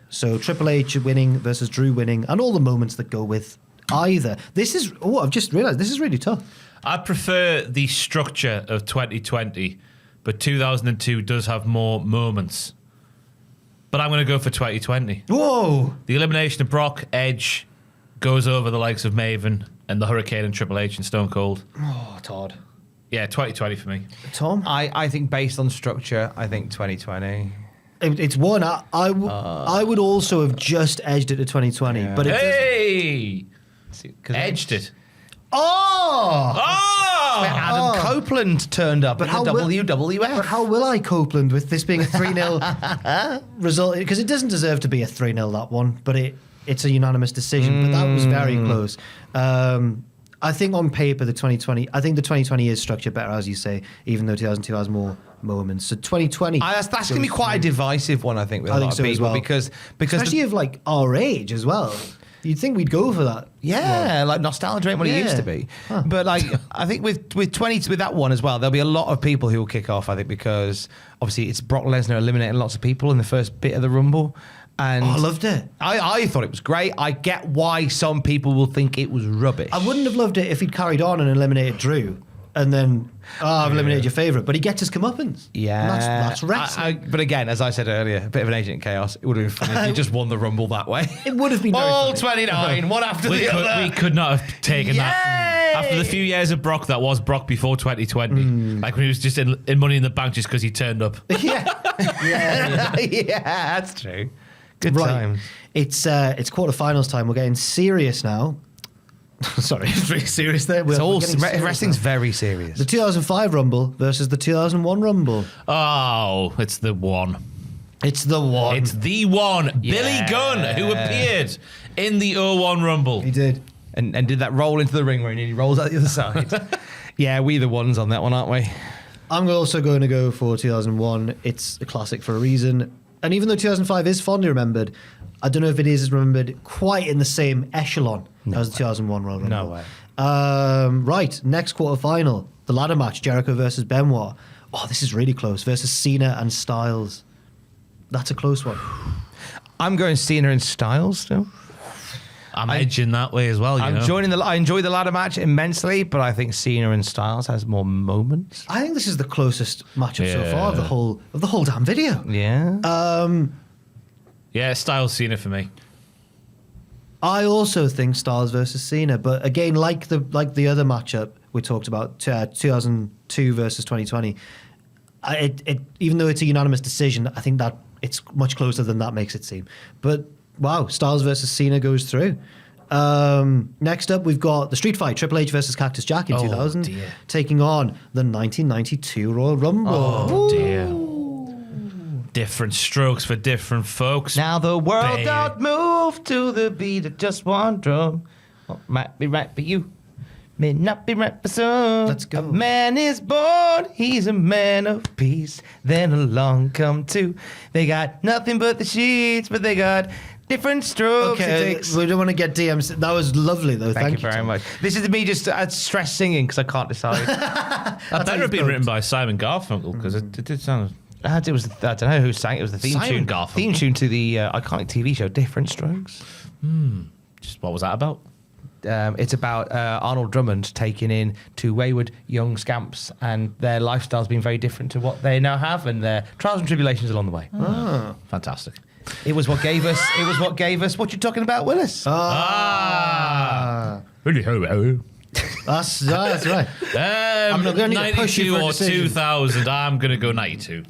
So Triple H winning versus Drew winning, and all the moments that go with either. I've just realised, this is really tough. I prefer the structure of 2020, but 2002 does have more moments. But I'm going to go for 2020. Whoa! The elimination of Brock, Edge, goes over the likes of Maven and the Hurricane and Triple H and Stone Cold. Oh, Todd. Yeah, 2020 for me. Tom? I think based on structure, I think 2020. It's one. I would also have just edged it to 2020. But Hey! Edged it. Oh! Where Adam Copeland turned up at the WWF. But how will I Copeland with this being a 3-0 result? Because it doesn't deserve to be a 3-0, that one. But it's a unanimous decision. But that was very close. I think on paper, the 2020 is structured better, as you say, even though 2002 has more moments. So 2020... that's going to be quite a divisive one, I think, with a lot of people. Well. Because especially of like our age as well. You'd think we'd go for that. Yeah, like nostalgia ain't what it used to be. Huh. But like, I think with that one as well, there'll be a lot of people who will kick off, I think, because obviously it's Brock Lesnar eliminating lots of people in the first bit of the Rumble. And I loved it. I thought it was great. I get why some people will think it was rubbish. I wouldn't have loved it if he'd carried on and eliminated Drew. And then, I've eliminated your favourite. But he gets his comeuppance. Yeah. And that's wrestling. But again, as I said earlier, a bit of an Agent of Chaos. It would have been funny if you just won the Rumble that way. It would have been all 29, one after the other. We could not have taken that. After the few years of Brock, that was Brock before 2020. Like when he was just in Money in the Bank just because he turned up. Yeah, that's true. Good times. It's quarterfinals time. We're getting serious now. Sorry, it's really serious there. Wrestling's very serious. The 2005 Rumble versus the 2001 Rumble. Oh, it's the one. It's the one. It's the one. Yeah. Billy Gunn, who appeared in the 01 Rumble. He did. And did that roll into the ring where he rolls out the other side. Yeah, we the ones on that one, aren't we? I'm also going to go for 2001. It's a classic for a reason. And even though 2005 is fondly remembered, I don't know if it is remembered quite in the same echelon as the 2001 Royal Rumble. No way. Right, next quarterfinal, the ladder match, Jericho versus Benoit. Oh, this is really close. Versus Cena and Styles. That's a close one. I'm going Cena and Styles still. I'm edging that way as well. I enjoy the ladder match immensely, but I think Cena and Styles has more moments. I think this is the closest matchup so far of the whole damn video. Yeah. Yeah, Styles Cena for me. I also think Styles versus Cena, but again, like the other matchup we talked about, 2002 versus 2020. Even though it's a unanimous decision, I think that it's much closer than that makes it seem. But wow, Styles versus Cena goes through. Next up, we've got the street fight, Triple H versus Cactus Jack in 2000, taking on the 1992 Royal Rumble. Oh, dear. Different strokes for different folks. Now the world don't move to the beat of just one drum. What might be right for you may not be right for some. Let's go. A man is born, he's a man of peace. Then along come two. They got nothing but the sheets, but they got different strokes. Okay, we don't want to get DMs. That was lovely, though. Thank you very much. This is me just stress singing because I can't decide. That better have been written by Simon Garfunkel because it did sound... I don't know who sang it. It was the theme Simon tune. Garfunkel. Theme tune to the iconic TV show Different Strokes. Just what was that about? It's about Arnold Drummond taking in two wayward young scamps, and their lifestyles being very different to what they now have, and their trials and tribulations along the way. Oh. Fantastic. It was what gave us. It was what gave us. What you talking about, Willis? That's right. I'm not going to push you 92 for a or decision. 2000. I'm going to go 92.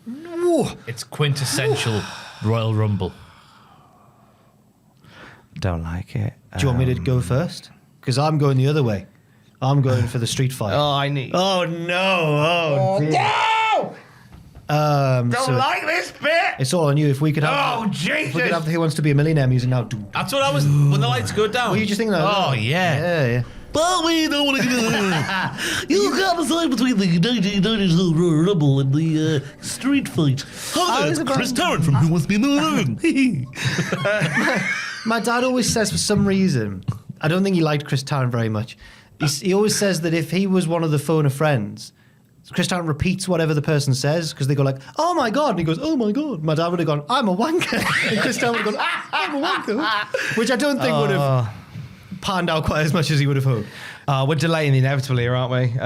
It's quintessential Royal Rumble. Don't like it. Do you want me to go first? Because I'm going the other way. I'm going for the street fight. Oh, no. Oh, dear. No! Don't like this bit. It's all on you. If we could have, Jesus! If we could have the Who Wants to Be a Millionaire music now. That's what I was when the lights go down. Were you just thinking that? Oh, yeah. Yeah. But we don't want to get You can't decide between the 1990s Royal Rumble and the street fight. Hi there, it's Chris Tarrant from Who Wants to Be in the Moon. My dad always says, for some reason, I don't think he liked Chris Tarrant very much. He always says that if he was one of the phone of friends, Chris Tarrant repeats whatever the person says because they go like, "Oh my god," and he goes, "Oh my god." My dad would have gone, "I'm a wanker," and Chris Tarrant would have gone, "I'm a wanker," which I don't think would have panned out quite as much as he would have hoped. We're delaying the inevitable here, aren't we?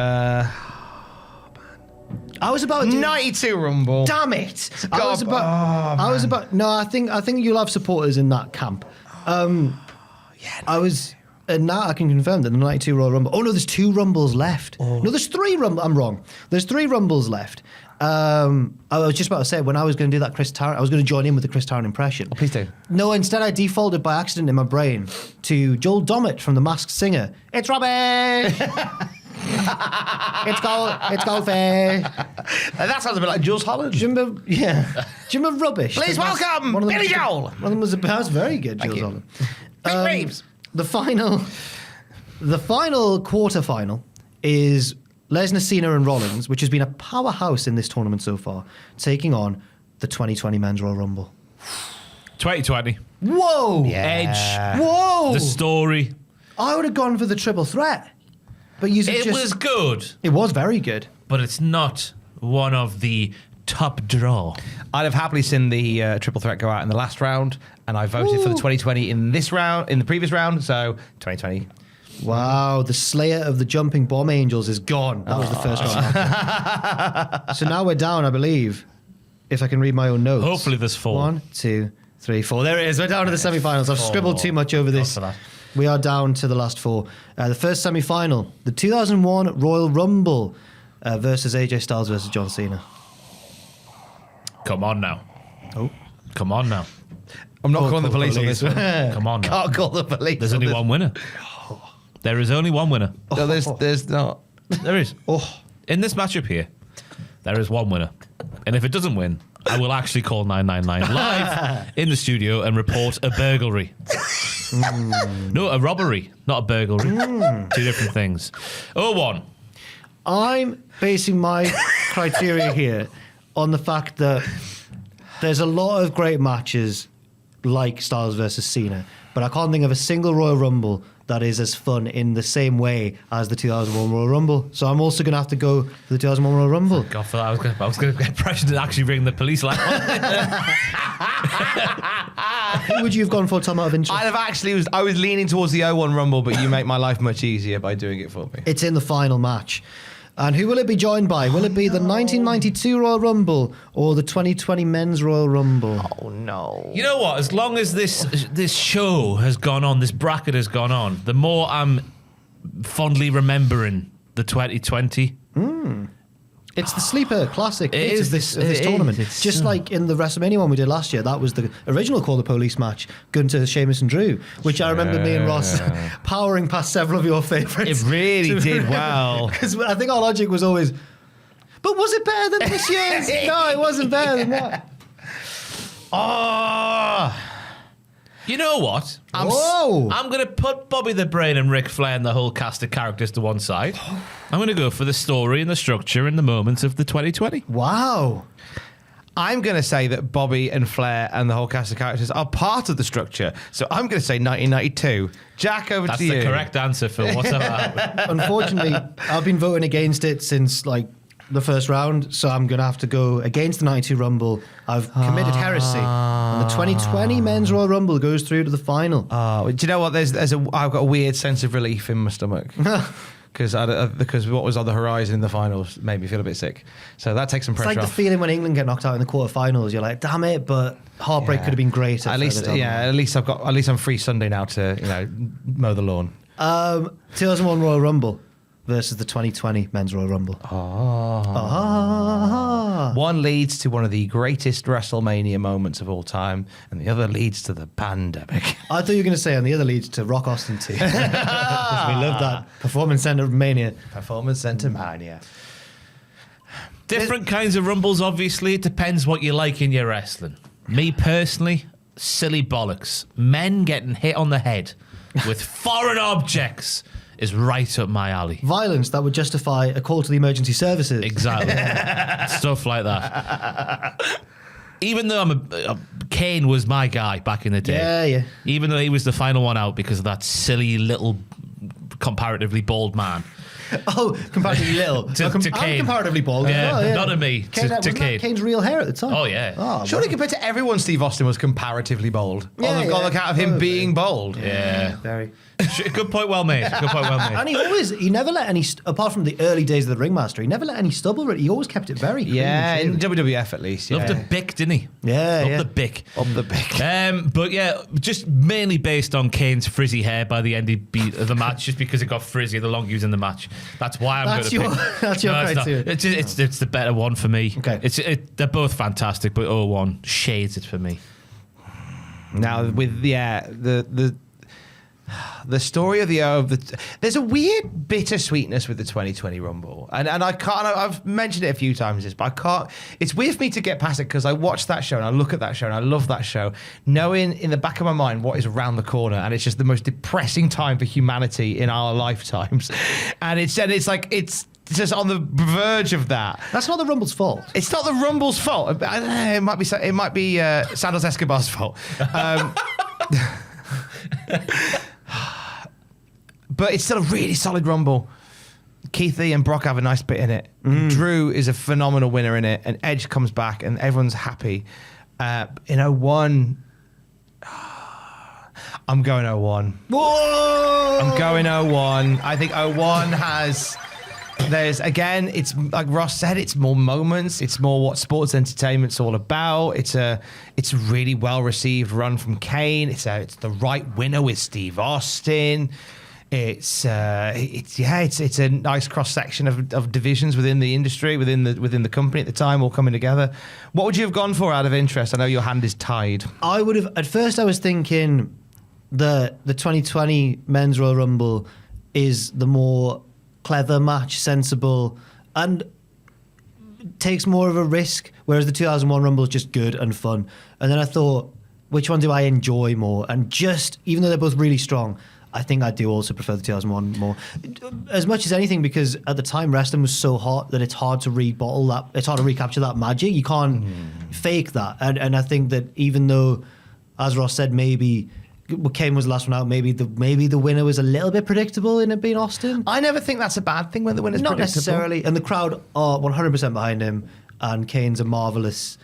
I was about to 92 Rumble. Damn it! God, I was about. No, I think you'll have supporters in that camp. I was. And now I can confirm that the 92 Royal Rumble. Oh no, there's 2 Rumbles left. No, there's 3 Rumbles. I'm wrong. There's 3 Rumbles left. I was just about to say, when I was going to do that Chris Tarrant, I was going to join in with the Chris Tarrant impression. Oh, please do. No, instead I defaulted by accident in my brain to Joel Dommett from The Masked Singer. It's Robbie! It's Goldfish! That sounds a bit like Jules Holland. Jimbo, yeah. Jimbo Rubbish. Please welcome Billy Joel! One of them was very good, Jules Holland. Big Reeves. The final quarterfinal is Lesnar, Cena, and Rollins, which has been a powerhouse in this tournament so far, taking on the 2020 Men's Royal Rumble. 2020. Whoa! Yeah. Edge. Whoa! The story. I would have gone for the triple threat, but It was good, It was very good. but it's not one of the top draw. I'd have happily seen the triple threat go out in the last round, and I voted for the 2020 in this round, in the previous round, so 2020. Wow, the Slayer of the Jumping Bomb Angels is gone. That was the first round. So now we're down, I believe, if I can read my own notes. Hopefully there's 4. 1, 2, 3, 4. There it is. We're down to the semi-finals. I've scribbled too much over this. for that. We are down to the last 4. The first semi-final, the 2001 Royal Rumble versus AJ Styles versus John Cena. Come on now. Oh. Come on now. I'm not calling the police on this one. Come on now. Can't call the police. There's on only this. one winner. There is only one winner. No, there's not. There is. Oh. In this matchup here, there is one winner. And if it doesn't win, I will actually call 999 live in the studio and report a burglary. No, a robbery, not a burglary. 2 different things. 0-1. I'm basing my criteria here on the fact that there's a lot of great matches like Styles versus Cena, but I can't think of a single Royal Rumble that is as fun in the same way as the 2001 Royal Rumble. So I'm also going to have to go for the 2001 Royal Rumble. God, for that, I was going to get pressured to actually ring the police line. Who would you have gone for, Tom, out of interest? I was leaning towards the 01 Rumble, but you make my life much easier by doing it for me. It's in the final match. And who will it be joined by? Will it be the 1992 Royal Rumble or the 2020 Men's Royal Rumble? Oh no. You know what? As long as this show has gone on, this bracket has gone on, the more I'm fondly remembering the 2020. It's the sleeper classic It hit is. of this It tournament. is. Just like in the WrestleMania one we did last year, that was the original Call the Police match, Gunter, Sheamus and Drew, which I remember me and Ross powering past several of your favourites. It really did well. Because I think our logic was always, but was it better than this year's? No, it wasn't better than that. Oh. You know what? I'm going to put Bobby the Brain and Ric Flair and the whole cast of characters to one side. I'm going to go for the story and the structure and the moments of the 2020. Wow. I'm going to say that Bobby and Flair and the whole cast of characters are part of the structure. So I'm going to say 1992. Jack, over That's to you. the correct answer, Phil. Whatever happened. Unfortunately, I've been voting against it since like the first round, so I'm going to have to go against the 92 Rumble. I've committed heresy. And the 2020 Men's Royal Rumble goes through to the final. Do you know what? I've got a weird sense of relief in my stomach. Because what was on the horizon in the finals made me feel a bit sick. So that takes some It's pressure like the off. feeling when England get knocked out in the quarterfinals. You're like, damn it, but heartbreak could have been greater. At least I'm free Sunday now to mow the lawn. 2001 Royal Rumble versus the 2020 Men's Royal Rumble. One leads to one of the greatest WrestleMania moments of all time, and the other leads to the pandemic. I thought you were going to say, and the other leads to Rock Austin 2. We love that. Performance Center Mania. Performance Center Mania. Different kinds of rumbles, obviously. It depends what you like in your wrestling. Me personally, silly bollocks. Men getting hit on the head with foreign objects is right up my alley. Violence that would justify a call to the emergency services. Exactly. Stuff like that. Even though Kane was my guy back in the day. Yeah. Even though he was the final one out because of that silly little comparatively bald man. Oh, comparatively little. To I'm Kane. comparatively bald. Yeah, Oh, not to me, to wasn't Kane. that Kane's real hair at the time? Oh, yeah. Oh, Surely compared to everyone, Steve Austin was comparatively bold. Yeah, on the account of him being bold. Yeah. Very. Good point well made. Good point well made. And he never let any, apart from the early days of the Ringmaster, he never let any stubble. He always kept it very clean. Yeah, in and shady. WWF at least. Yeah. Loved the bick, didn't he? Yeah, Loved yeah. the bick. Up the bick. But yeah, just mainly based on Kane's frizzy hair by the end of the match, just because it got frizzy the longer he was in the match. That's why I'm going to pick. That's your it's not. criteria. It's the better one for me. Okay. They're both fantastic, but 01 shades it for me. Now with the story of there's a weird bittersweetness with the 2020 Rumble, and I can't. I've mentioned it a few times, but I can't. It's weird for me to get past it because I watch that show and I look at that show and I love that show, knowing in the back of my mind what is around the corner, and it's just the most depressing time for humanity in our lifetimes, and it's just on the verge of that. That's not the Rumble's fault. It's not the Rumble's fault. I don't know, it might be Santos Escobar's fault. But it's still a really solid Rumble. Keithy and Brock have a nice bit in it. Drew is a phenomenal winner in it, and Edge comes back, and everyone's happy. In 01, I'm going 01. Whoa! I'm going 01. I think 01 has... There's, again, it's like Ross said, it's more moments. It's more what sports entertainment's all about. It's a really well-received run from Kane. It's the right winner with Steve Austin. It's a nice cross-section of divisions within the industry, within the company at the time, all coming together. What would you have gone for out of interest? I know your hand is tied. I would have, at first I was thinking the 2020 Men's Royal Rumble is the more clever match, sensible, and takes more of a risk, whereas the 2001 Rumble is just good and fun. And then I thought, which one do I enjoy more? And just, even though they're both really strong, I think I do also prefer the 2001 more. As much as anything, because at the time wrestling was so hot that it's hard to rebottle that, it's hard to recapture that magic. You can't fake that. And I think that even though, as Ross said, maybe Kane was the last one out, maybe the winner was a little bit predictable in it being Austin. I never think that's a bad thing when the winner's Not predictable. necessarily. And the crowd are 100% behind him, and Kane's a marvellous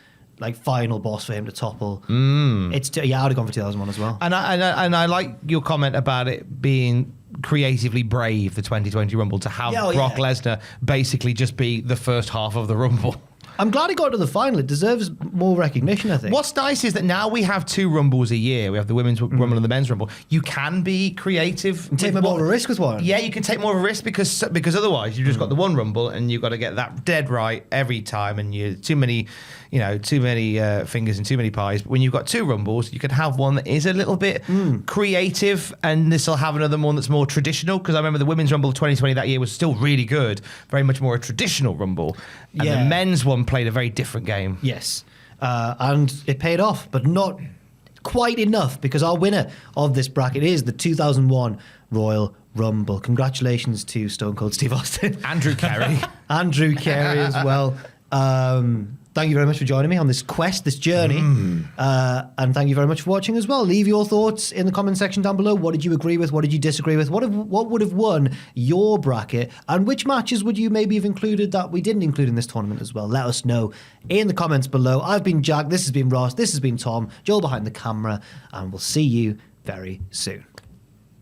final boss for him to topple. I would have gone for 2001 as well. And I like your comment about it being creatively brave, the 2020 Rumble, to have Brock Lesnar basically just be the first half of the Rumble. I'm glad he got to the final. It deserves more recognition, I think. What's nice is that now we have 2 Rumbles a year. We have the Women's Rumble and the Men's Rumble. You can be creative. And take more of a risk with one. Yeah, you can take more of a risk because otherwise you've just got the one Rumble and you've got to get that dead right every time, and you're too many fingers and too many pies. But when you've got 2 Rumbles, you can have one that is a little bit creative, and this will have another one that's more traditional, because I remember the Women's Rumble 2020 that year was still really good, very much more a traditional Rumble. And the men's one played a very different game. Yes. And it paid off, but not quite enough, because our winner of this bracket is the 2001 Royal Rumble. Congratulations to Stone Cold Steve Austin. Andrew Carey. Andrew Carey as well. Thank you very much for joining me on this quest, this journey. And thank you very much for watching as well. Leave your thoughts in the comment section down below. What did you agree with? What did you disagree with? What would have won your bracket? And which matches would you maybe have included that we didn't include in this tournament as well? Let us know in the comments below. I've been Jack. This has been Ross. This has been Tom. Joel behind the camera. And we'll see you very soon.